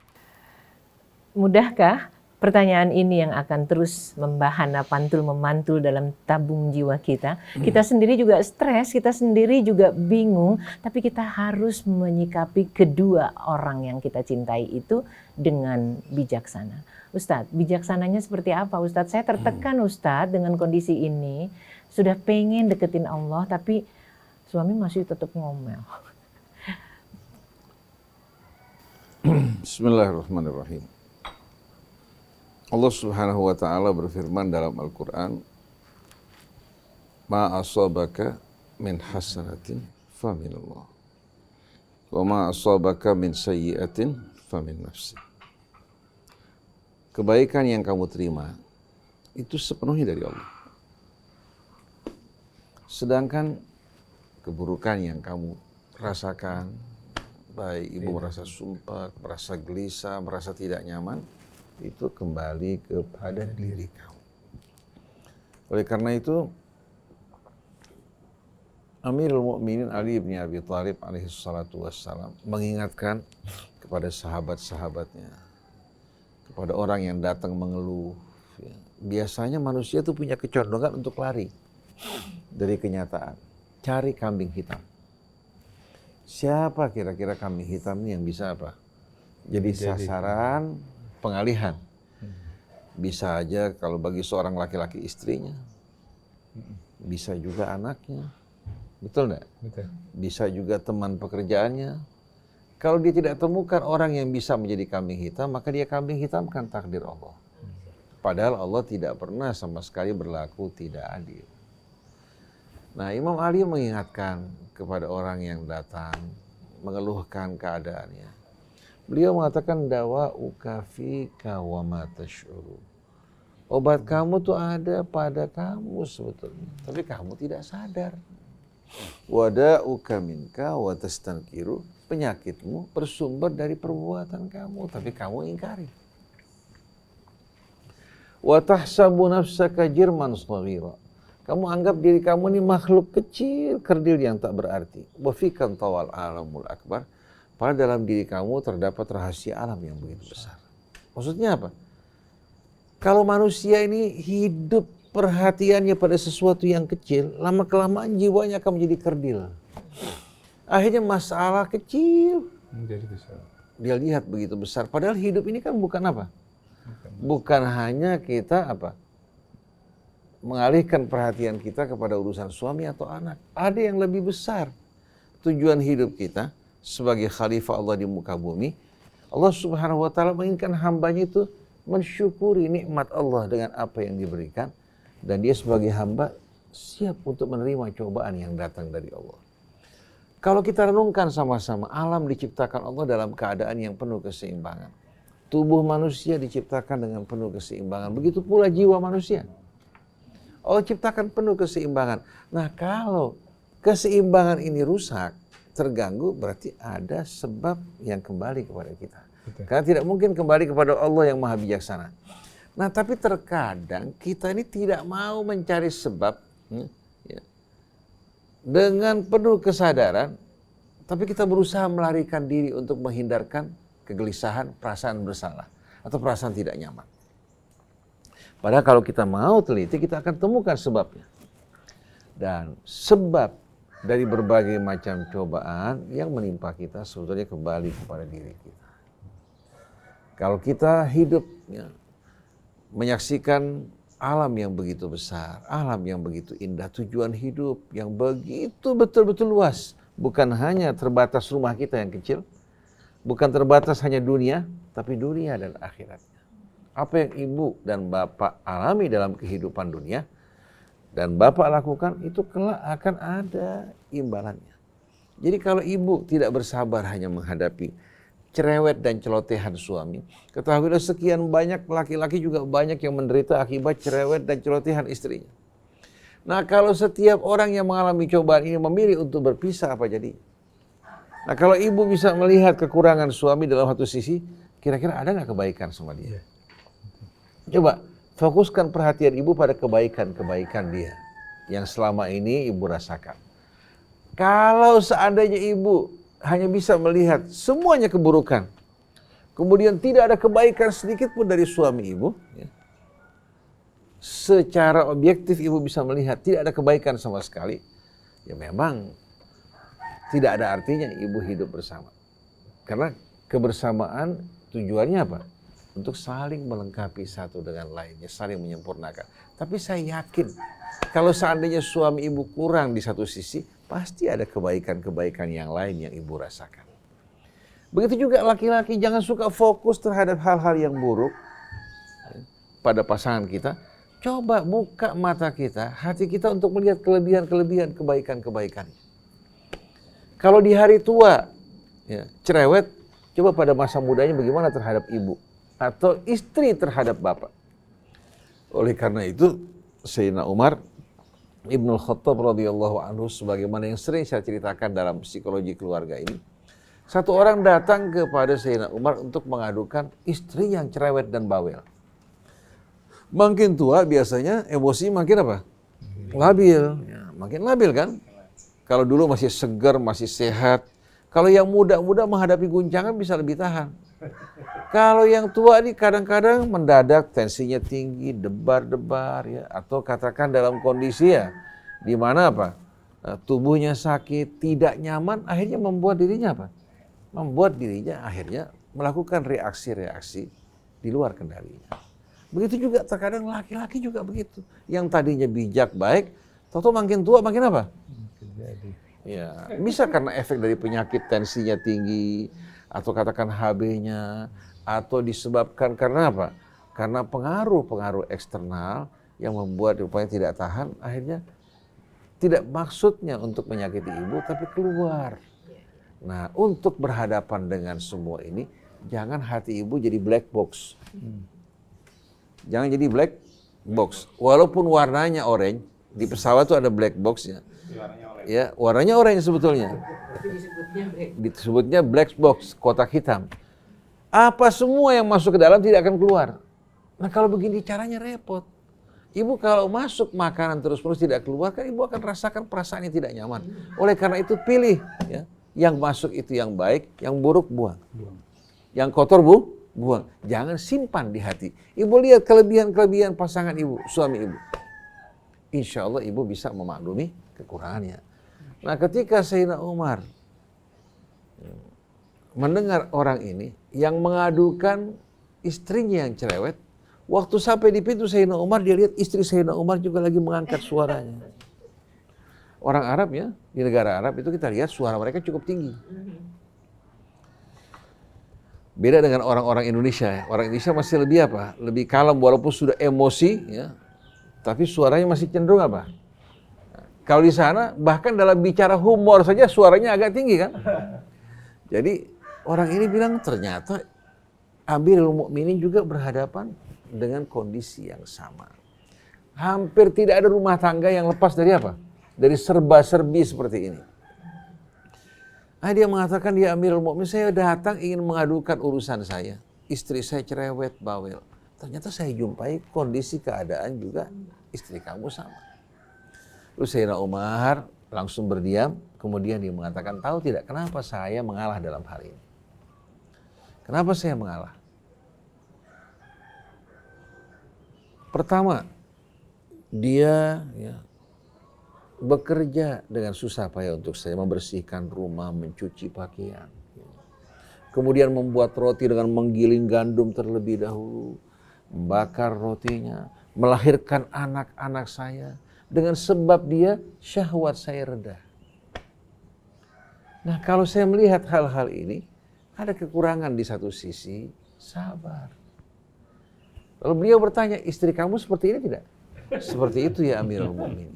[SPEAKER 3] Mudahkah pertanyaan ini yang akan terus membahana, pantul, memantul dalam tabung jiwa kita? Kita sendiri juga stres, kita sendiri juga bingung, tapi kita harus menyikapi kedua orang yang kita cintai itu dengan bijaksana. Ustadz, bijaksananya seperti apa Ustadz? Saya tertekan Ustadz dengan kondisi ini, sudah pengen deketin Allah, tapi suami masih tetap ngomel.
[SPEAKER 2] Bismillahirrahmanirrahim. Allah Subhanahu wa taala berfirman dalam Al-Qur'an, "Ma asabaka min hasanatin fa min Allah. Wa ma asabaka min sayyi'atin fa min nafsi." Kebaikan yang kamu terima itu sepenuhnya dari Allah. Sedangkan keburukan yang kamu rasakan, baik ibu merasa sumpah, merasa gelisah, merasa tidak nyaman, itu kembali kepada diri kamu. Oleh karena itu, Amirul Mukminin Ali bin Abi Thalib alaihi salatu wassalam mengingatkan kepada sahabat-sahabatnya, kepada orang yang datang mengeluh. Biasanya manusia itu punya kecondongan untuk lari dari kenyataan. Cari kambing hitam. Siapa kira-kira kambing hitam ini yang bisa apa? Jadi sasaran pengalihan. Bisa aja kalau bagi seorang laki-laki istrinya. Bisa juga anaknya. Betul enggak?
[SPEAKER 4] Betul.
[SPEAKER 2] Bisa juga teman pekerjaannya. Kalau dia tidak temukan orang yang bisa menjadi kambing hitam, maka dia kambing hitamkan takdir Allah. Padahal Allah tidak pernah sama sekali berlaku tidak adil. Nah, Imam Ali mengingatkan kepada orang yang datang, mengeluhkan keadaannya. Beliau mengatakan, dawa'uka fika wa ma tash'uru. Obat kamu tuh ada pada kamu sebetulnya, tapi kamu tidak sadar. Wada'uka minka wa tastankiru. Penyakitmu bersumber dari perbuatan kamu, tapi kamu ingkari. Wa tahsabu nafsaka jirman shaghira. Kamu anggap diri kamu ini makhluk kecil, kerdil yang tak berarti. Wa fikan tawal alamul akbar. Padahal dalam diri kamu terdapat rahasia alam yang begitu besar. Maksudnya apa? Kalau manusia ini hidup perhatiannya pada sesuatu yang kecil, lama-kelamaan jiwanya akan menjadi kerdil. Akhirnya masalah kecil
[SPEAKER 4] Menjadi besar.
[SPEAKER 2] dia lihat begitu besar. Padahal hidup ini kan bukan apa? Bukan hanya kita apa? Mengalihkan perhatian kita kepada urusan suami atau anak. Ada yang lebih besar. Tujuan hidup kita sebagai khalifah Allah di muka bumi, Allah Subhanahu wa taala menginginkan hambanya itu mensyukuri nikmat Allah dengan apa yang diberikan, dan dia sebagai hamba siap untuk menerima cobaan yang datang dari Allah. Kalau kita renungkan sama-sama, alam diciptakan Allah dalam keadaan yang penuh keseimbangan. Tubuh manusia diciptakan dengan penuh keseimbangan. Begitu pula jiwa manusia. Allah ciptakan penuh keseimbangan. Nah, kalau keseimbangan ini rusak, terganggu, berarti ada sebab yang kembali kepada kita.
[SPEAKER 4] Betul.
[SPEAKER 2] Karena tidak mungkin kembali kepada Allah yang maha bijaksana. Nah, tapi terkadang kita ini tidak mau mencari sebab ya, dengan penuh kesadaran, tapi kita berusaha melarikan diri untuk menghindarkan kegelisahan, perasaan bersalah, atau perasaan tidak nyaman. Padahal kalau kita mau teliti, kita akan temukan sebabnya. Dan sebab dari berbagai macam cobaan yang menimpa kita sebetulnya kembali kepada diri kita. Kalau kita hidup ya, menyaksikan alam yang begitu besar, alam yang begitu indah, tujuan hidup yang begitu betul-betul luas. Bukan hanya terbatas rumah kita yang kecil, bukan terbatas hanya dunia, tapi dunia dan akhiratnya. Apa yang ibu dan bapak alami dalam kehidupan dunia, dan bapak lakukan, itu kelak akan ada imbalannya. Jadi kalau ibu tidak bersabar hanya menghadapi cerewet dan celotehan suami, ketahuilah sekian banyak laki-laki juga banyak yang menderita akibat cerewet dan celotehan istrinya. Nah, kalau setiap orang yang mengalami cobaan ini memilih untuk berpisah, apa jadi? Nah, kalau ibu bisa melihat kekurangan suami dalam satu sisi, kira-kira ada nggak kebaikan sama dia? Coba fokuskan perhatian ibu pada kebaikan-kebaikan dia yang selama ini ibu rasakan. Kalau seandainya ibu hanya bisa melihat semuanya keburukan, kemudian tidak ada kebaikan sedikit pun dari suami ibu, ya, secara objektif ibu bisa melihat tidak ada kebaikan sama sekali, ya memang tidak ada artinya ibu hidup bersama. Karena kebersamaan tujuannya apa? Untuk saling melengkapi satu dengan lainnya, saling menyempurnakan. Tapi saya yakin kalau seandainya suami ibu kurang di satu sisi, pasti ada kebaikan-kebaikan yang lain yang ibu rasakan. Begitu juga laki-laki, jangan suka fokus terhadap hal-hal yang buruk pada pasangan kita. Coba buka mata kita, hati kita untuk melihat kelebihan-kelebihan, kebaikan-kebaikan. Kalau di hari tua, ya, cerewet, coba pada masa mudanya bagaimana terhadap ibu atau istri terhadap bapak. Oleh karena itu, Sayyidina Umar Ibnul Khattab radhiyallahu anhu, sebagaimana yang sering saya ceritakan dalam psikologi keluarga ini, satu orang datang kepada Sayyidina Umar untuk mengadukan istri yang cerewet dan bawel. Makin tua biasanya emosi makin apa? Labil. Ya, makin labil kan? Kalau dulu masih segar, masih sehat. Kalau yang muda-muda menghadapi guncangan bisa lebih tahan. Kalau yang tua ini kadang-kadang mendadak tensinya tinggi, debar-debar ya, atau katakan dalam kondisi ya di mana apa? Tubuhnya sakit, tidak nyaman, akhirnya membuat dirinya apa? Membuat dirinya akhirnya melakukan reaksi-reaksi di luar kendalinya. Begitu juga terkadang laki-laki juga begitu. Yang tadinya bijak, baik, tahu-tahu makin tua makin apa? Ya, bisa karena efek dari penyakit tensinya tinggi, atau katakan HB-nya, atau disebabkan karena apa? Karena pengaruh-pengaruh eksternal yang membuat rupanya tidak tahan, akhirnya tidak maksudnya untuk menyakiti ibu, tapi keluar. Nah, untuk berhadapan dengan semua ini, jangan hati ibu jadi black box. Jangan jadi black box. Walaupun warnanya orange, di pesawat itu ada black box-nya. Ya, warnanya orange sebetulnya. Disebutnya black box, kotak hitam. Apa semua yang masuk ke dalam tidak akan keluar. Nah, kalau begini caranya repot. Ibu kalau masuk makanan terus-menerus tidak keluar, kan ibu akan rasakan perasaan yang tidak nyaman. Oleh karena itu pilih ya, yang masuk itu yang baik, yang buruk buang. Yang kotor buang. Jangan simpan di hati. Ibu lihat kelebihan-kelebihan pasangan ibu, suami ibu. Insya Allah ibu bisa memaklumi kekurangannya. Nah, ketika Sayyidina Umar mendengar orang ini yang mengadukan istrinya yang cerewet, waktu sampai di pintu Sayyidina Umar, dia lihat istri Sayyidina Umar juga lagi mengangkat suaranya. Orang Arab ya, di negara Arab itu kita lihat suara mereka cukup tinggi. Beda dengan orang-orang Indonesia. Orang Indonesia masih lebih apa? Lebih kalem walaupun sudah emosi, ya, tapi suaranya masih cenderung apa? Kalau di sana bahkan dalam bicara humor saja suaranya agak tinggi kan? Jadi orang ini bilang ternyata Amirul Mukminin juga berhadapan dengan kondisi yang sama. Hampir tidak ada rumah tangga yang lepas dari apa? Dari serba-serbi seperti ini. Dia mengatakan, dia Amirul Mukminin, saya datang ingin mengadukan urusan saya. Istri saya cerewet, bawel. Ternyata saya jumpai kondisi keadaan juga istri kamu sama. Lalu Sayyidina Umar langsung berdiam, kemudian dia mengatakan, tahu tidak kenapa saya mengalah dalam hal ini? Kenapa saya mengalah? Pertama, dia bekerja dengan susah payah untuk saya membersihkan rumah, mencuci pakaian. Kemudian membuat roti dengan menggiling gandum terlebih dahulu, membakar rotinya, melahirkan anak-anak saya. Dengan sebab dia, syahwat saya reda. Nah, kalau saya melihat hal-hal ini, ada kekurangan di satu sisi, sabar. Lalu beliau bertanya, istri kamu seperti ini tidak? Seperti itu ya Amirul Mukminin.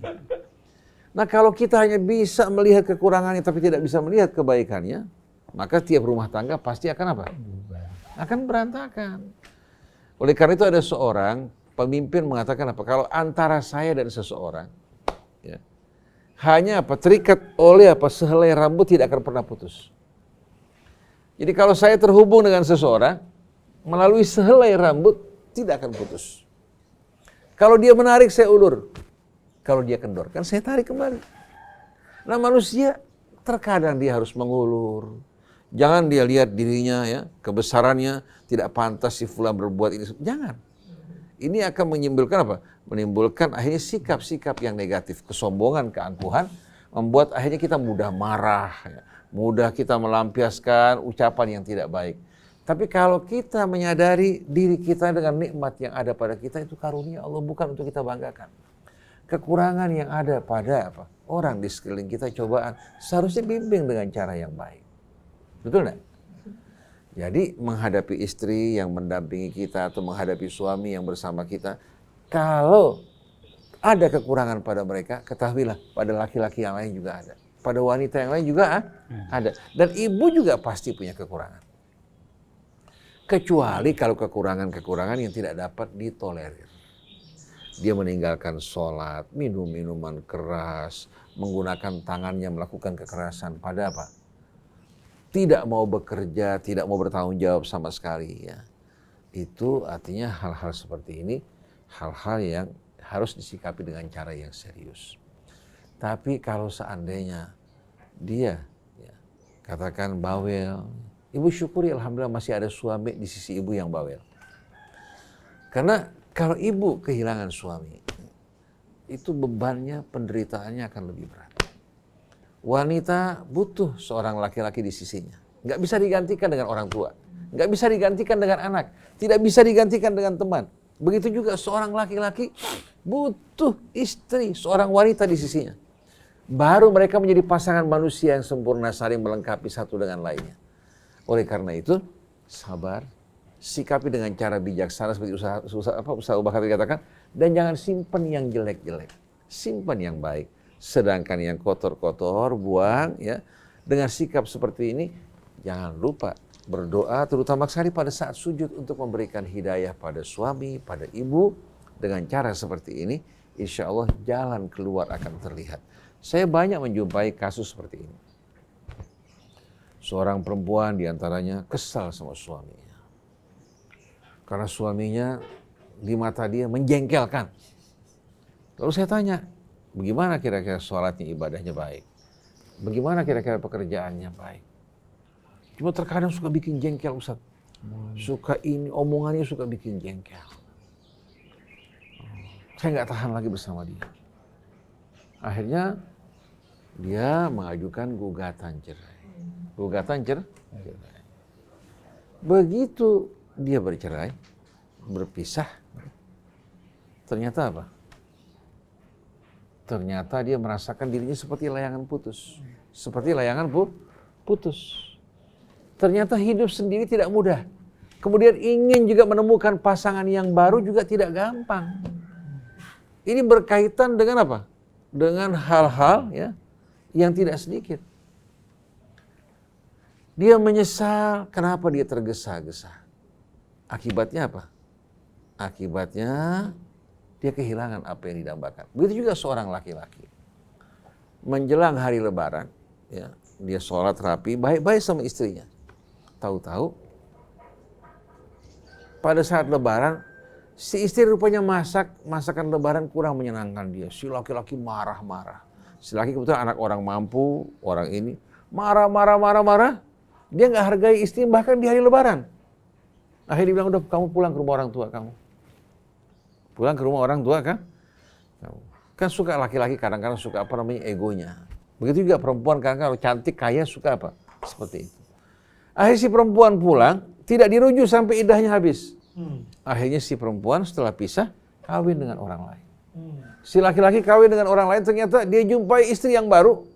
[SPEAKER 2] Nah, kalau kita hanya bisa melihat kekurangannya tapi tidak bisa melihat kebaikannya, maka tiap rumah tangga pasti akan apa? Akan berantakan. Oleh karena itu ada seorang pemimpin mengatakan apa? Kalau antara saya dan seseorang, ya, hanya apa? Terikat oleh apa? Sehelai rambut tidak akan pernah putus. Jadi kalau saya terhubung dengan seseorang, melalui sehelai rambut tidak akan putus. Kalau dia menarik, saya ulur. Kalau dia kendorkan, saya tarik kembali. Nah, manusia terkadang dia harus mengulur. Jangan dia lihat dirinya, ya, kebesarannya, tidak pantas si fulan berbuat ini. Jangan. Ini akan menimbulkan apa? Menimbulkan akhirnya sikap-sikap yang negatif. Kesombongan, keangkuhan, membuat akhirnya kita mudah marah, ya, mudah kita melampiaskan ucapan yang tidak baik. Tapi kalau kita menyadari diri kita dengan nikmat yang ada pada kita, itu karunia Allah, bukan untuk kita banggakan. Kekurangan yang ada pada apa? Orang di sekeliling kita, cobaan, seharusnya bimbing dengan cara yang baik. Betul nggak? Jadi menghadapi istri yang mendampingi kita atau menghadapi suami yang bersama kita, kalau ada kekurangan pada mereka, ketahuilah pada laki-laki yang lain juga ada. Pada wanita yang lain juga ada. Dan ibu juga pasti punya kekurangan. Kecuali kalau kekurangan-kekurangan yang tidak dapat ditolerir. Dia meninggalkan sholat, minum minuman keras, menggunakan tangannya melakukan kekerasan pada apa? Tidak mau bekerja, tidak mau bertanggung jawab sama sekali. Ya. Itu artinya hal-hal seperti ini, hal-hal yang harus disikapi dengan cara yang serius. Tapi kalau seandainya dia, ya, katakan bawel, ibu syukuri alhamdulillah masih ada suami di sisi ibu yang bawel. Karena kalau ibu kehilangan suami, itu bebannya, penderitaannya akan lebih berat. Wanita butuh seorang laki-laki di sisinya. Nggak bisa digantikan dengan orang tua. Nggak bisa digantikan dengan anak. Tidak bisa digantikan dengan teman. Begitu juga seorang laki-laki butuh istri, seorang wanita di sisinya. Baru mereka menjadi pasangan manusia yang sempurna, saling melengkapi satu dengan lainnya. Oleh karena itu, sabar, sikapi dengan cara bijaksana seperti Ustaz Abu Bakar dikatakan, dan jangan simpan yang jelek-jelek, simpan yang baik. Sedangkan yang kotor-kotor buang, ya. Dengan sikap seperti ini, jangan lupa berdoa, terutama sekali pada saat sujud untuk memberikan hidayah pada suami, pada ibu. Dengan cara seperti ini, insya Allah jalan keluar akan terlihat. Saya banyak menjumpai kasus seperti ini. Seorang perempuan diantaranya kesal sama suaminya. Karena suaminya di mata dia menjengkelkan. Lalu saya tanya, bagaimana kira-kira sholatnya, ibadahnya baik? Bagaimana kira-kira pekerjaannya baik? Cuma terkadang suka bikin jengkel, Ustaz. Suka ini, omongannya suka bikin jengkel. Saya nggak tahan lagi bersama dia. Akhirnya dia mengajukan gugatan cerai. Gugatan cerai. Begitu dia bercerai, berpisah, ternyata apa? Ternyata dia merasakan dirinya seperti layangan putus. Seperti layangan putus. Ternyata hidup sendiri tidak mudah. Kemudian ingin juga menemukan pasangan yang baru juga tidak gampang. Ini berkaitan dengan apa? Dengan hal-hal ya yang tidak sedikit. Dia menyesal kenapa dia tergesa-gesa. Akibatnya apa? Akibatnya dia kehilangan apa yang didambakan. Begitu juga seorang laki-laki. Menjelang hari Lebaran, ya, dia sholat rapi, baik-baik sama istrinya. Tahu-tahu pada saat Lebaran, si istri rupanya masakan Lebaran kurang menyenangkan dia. Si laki-laki marah-marah. Si laki kebetulan anak orang mampu, orang ini marah. Dia nggak hargai istri bahkan di hari Lebaran. Akhirnya dia bilang, udah kamu pulang ke rumah orang tua kamu. Pulang ke rumah orang tua kan? Kan suka laki-laki kadang-kadang suka apa namanya egonya. Begitu juga perempuan kadang-kadang cantik kaya suka apa? Seperti itu. Akhirnya si perempuan pulang, tidak dirujuk sampai iddahnya habis. Akhirnya si perempuan setelah pisah, kawin dengan orang lain. Si laki-laki kawin dengan orang lain, ternyata dia jumpai istri yang baru.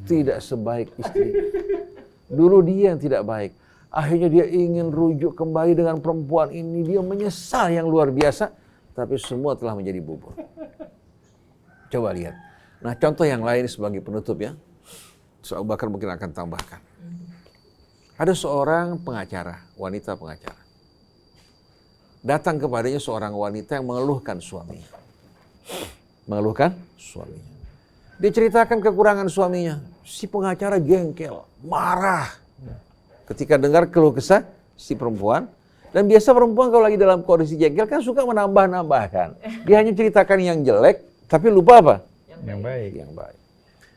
[SPEAKER 2] Tidak sebaik istri. Dulu dia yang tidak baik. Akhirnya dia ingin rujuk kembali dengan perempuan ini. Dia menyesal yang luar biasa. Tapi semua telah menjadi bubur. Coba lihat. Nah, contoh yang lain sebagai penutup ya. Abu Bakar mungkin akan tambahkan. Ada seorang pengacara, wanita pengacara. Datang kepadanya seorang wanita yang mengeluhkan suaminya. Mengeluhkan suaminya. Dia ceritakan kekurangan suaminya. Si pengacara jengkel, marah. Ketika dengar keluh kesah si perempuan. Dan biasa perempuan kalau lagi dalam kondisi jengkel kan suka menambah-nambahkan. Dia hanya ceritakan yang jelek, tapi lupa apa?
[SPEAKER 4] Yang baik.
[SPEAKER 2] Yang baik.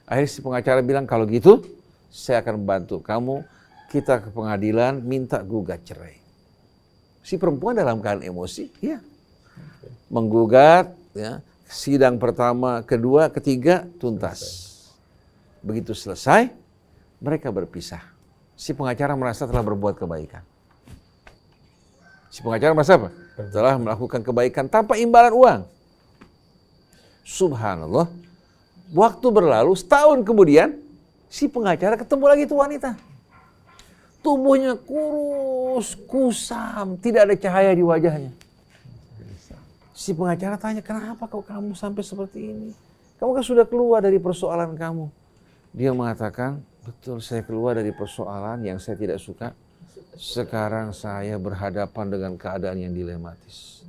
[SPEAKER 2] Akhirnya si pengacara bilang, kalau gitu saya akan bantu kamu. Kita ke pengadilan minta gugat cerai. Si perempuan dalam keadaan emosi, ya. Menggugat, ya. Sidang pertama, kedua, ketiga, tuntas. Begitu selesai, mereka berpisah. Si pengacara merasa telah berbuat kebaikan. Si pengacara merasa apa? Telah melakukan kebaikan tanpa imbalan uang. Subhanallah. Waktu berlalu, setahun kemudian, si pengacara ketemu lagi tuh wanita. Tubuhnya kurus, kusam, tidak ada cahaya di wajahnya. Si pengacara tanya, kenapa kok kamu sampai seperti ini? Kamu kan sudah keluar dari persoalan kamu. Dia mengatakan, betul saya keluar dari persoalan yang saya tidak suka. Sekarang saya berhadapan dengan keadaan yang dilematis.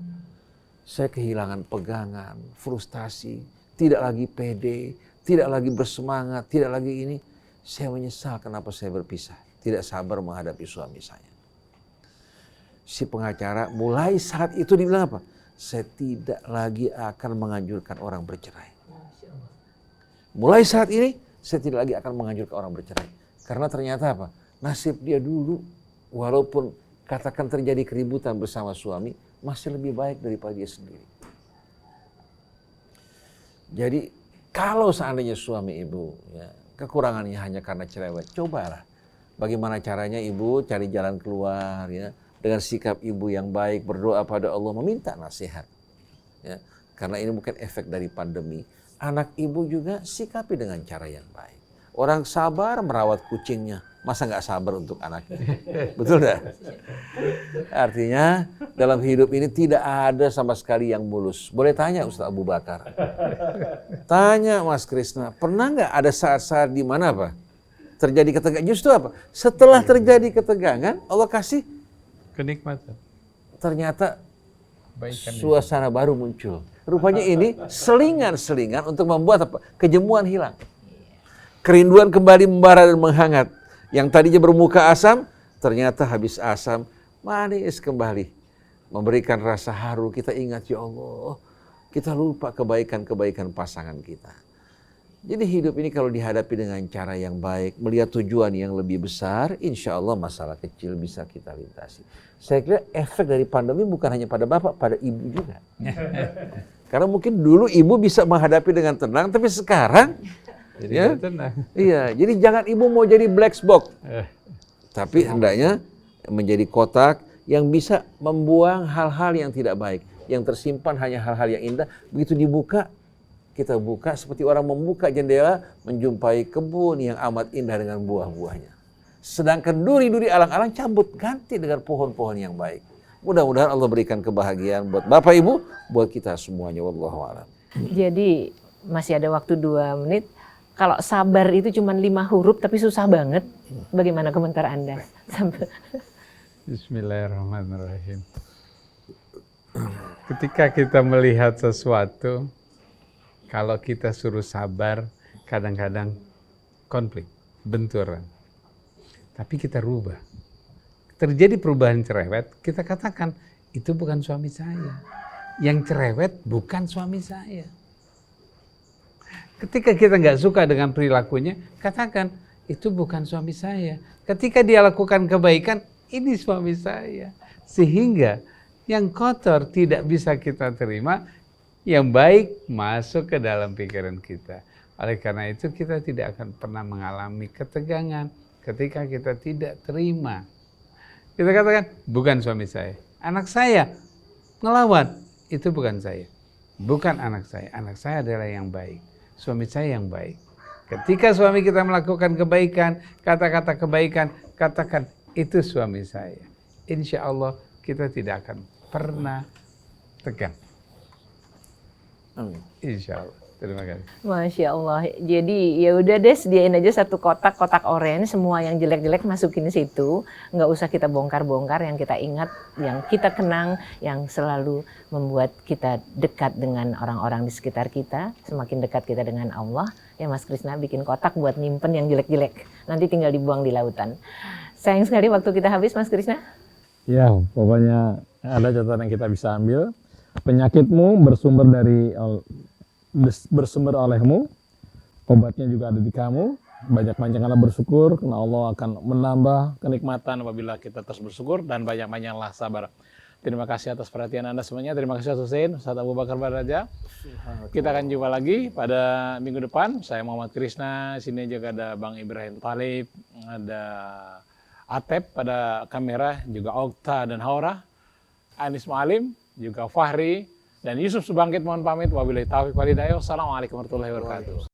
[SPEAKER 2] Saya kehilangan pegangan, frustasi, tidak lagi pede, tidak lagi bersemangat, tidak lagi ini. Saya menyesal kenapa saya berpisah. Tidak sabar menghadapi suami saya. Si pengacara mulai saat itu dibilang apa? Saya tidak lagi akan menganjurkan orang bercerai. Mulai saat ini saya tidak lagi akan menganjurkan orang bercerai. Karena ternyata apa? Nasib dia dulu walaupun katakan terjadi keributan bersama suami masih lebih baik daripada dia sendiri. Jadi kalau seandainya suami ibu ya, kekurangannya hanya karena cerewet, cobalah. Bagaimana caranya ibu cari jalan keluar ya dengan sikap ibu yang baik, berdoa pada Allah, meminta nasihat. Ya, karena ini bukan efek dari pandemi. Anak ibu juga sikapi dengan cara yang baik. Orang sabar merawat kucingnya, masa nggak sabar untuk anaknya? Betul nggak? Artinya dalam hidup ini tidak ada sama sekali yang mulus. Boleh tanya Ustaz Abu Bakar. Tanya Mas Krisna, pernah nggak ada saat-saat di mana apa? Terjadi ketegangan, justru apa? Setelah terjadi ketegangan, Allah kasih
[SPEAKER 4] Kenikmatan.
[SPEAKER 2] ternyata
[SPEAKER 4] Kebaikan
[SPEAKER 2] suasana baru muncul. Rupanya ini selingan-selingan untuk membuat apa? Kejemuan hilang. Kerinduan kembali membara dan menghangat. Yang tadinya bermuka asam, ternyata habis asam, manis kembali. Memberikan rasa haru, kita ingat, ya Allah, kita lupa kebaikan-kebaikan pasangan kita. Jadi hidup ini kalau dihadapi dengan cara yang baik, melihat tujuan yang lebih besar, insya Allah masalah kecil bisa kita lintasi. Saya kira efek dari pandemi bukan hanya pada bapak, pada ibu juga. Karena mungkin dulu ibu bisa menghadapi dengan tenang, tapi sekarang,
[SPEAKER 4] jadi
[SPEAKER 2] ya,
[SPEAKER 4] tenang.
[SPEAKER 2] iya. Jadi jangan ibu mau jadi black box, tapi hendaknya menjadi kotak yang bisa membuang hal-hal yang tidak baik, yang tersimpan hanya hal-hal yang indah. Begitu dibuka, kita buka seperti orang membuka jendela, menjumpai kebun yang amat indah dengan buah-buahnya. Sedangkan duri-duri alang-alang cabut, ganti dengan pohon-pohon yang baik. Mudah-mudahan Allah berikan kebahagiaan buat Bapak Ibu, buat kita semuanya. Wallahu a'lam.
[SPEAKER 3] Jadi masih ada waktu 2 menit. Kalau sabar itu cuma 5 huruf tapi susah banget. Bagaimana komentar Anda?
[SPEAKER 4] Bismillahirrahmanirrahim. Ketika kita melihat sesuatu, kalau kita suruh sabar, kadang-kadang konflik, benturan. Tapi kita rubah. Terjadi perubahan cerewet, kita katakan, itu bukan suami saya. Yang cerewet bukan suami saya. Ketika kita nggak suka dengan perilakunya, katakan, itu bukan suami saya. Ketika dia lakukan kebaikan, ini suami saya. Sehingga yang kotor tidak bisa kita terima, yang baik masuk ke dalam pikiran kita. Oleh karena itu kita tidak akan pernah mengalami ketegangan ketika kita tidak terima. Kita katakan, bukan suami saya. Anak saya ngelawan, itu bukan saya. Bukan anak saya adalah yang baik. Suami saya yang baik. Ketika suami kita melakukan kebaikan, kata-kata kebaikan, katakan, itu suami saya. Insya Allah kita tidak akan pernah tegang.
[SPEAKER 2] Amin.
[SPEAKER 4] Insya Allah. Terima kasih.
[SPEAKER 3] Masya Allah. Jadi ya udah deh, sediain aja satu kotak oranye, semua yang jelek-jelek masukin situ. Nggak usah kita bongkar-bongkar, yang kita ingat, yang kita kenang, yang selalu membuat kita dekat dengan orang-orang di sekitar kita. Semakin dekat kita dengan Allah. Ya Mas Krisna bikin kotak buat nyimpen yang jelek-jelek. Nanti tinggal dibuang di lautan. Sayang sekali waktu kita habis, Mas Krisna.
[SPEAKER 1] Ya, pokoknya ada catatan yang kita bisa ambil. Penyakitmu bersumber olehmu, obatnya juga ada di kamu. Banyak-banyaklah bersyukur, karena Allah akan menambah kenikmatan apabila kita terus bersyukur, dan banyak-banyaklah sabar. Terima kasih atas perhatian Anda semuanya. Terima kasih Ustaz Hussein, Ustaz Abu Bakar Baraja. Kita akan jumpa lagi pada minggu depan. Saya Muhammad Krisna, sini juga ada Bang Ibrahim Talib, ada Atep pada kamera, juga Okta dan Haura, Anis Mualim, juga Fahri, dan Yusuf Subangkit mohon pamit. Wabillahi taufiq wal hidayah. Wassalamualaikum warahmatullahi wabarakatuh.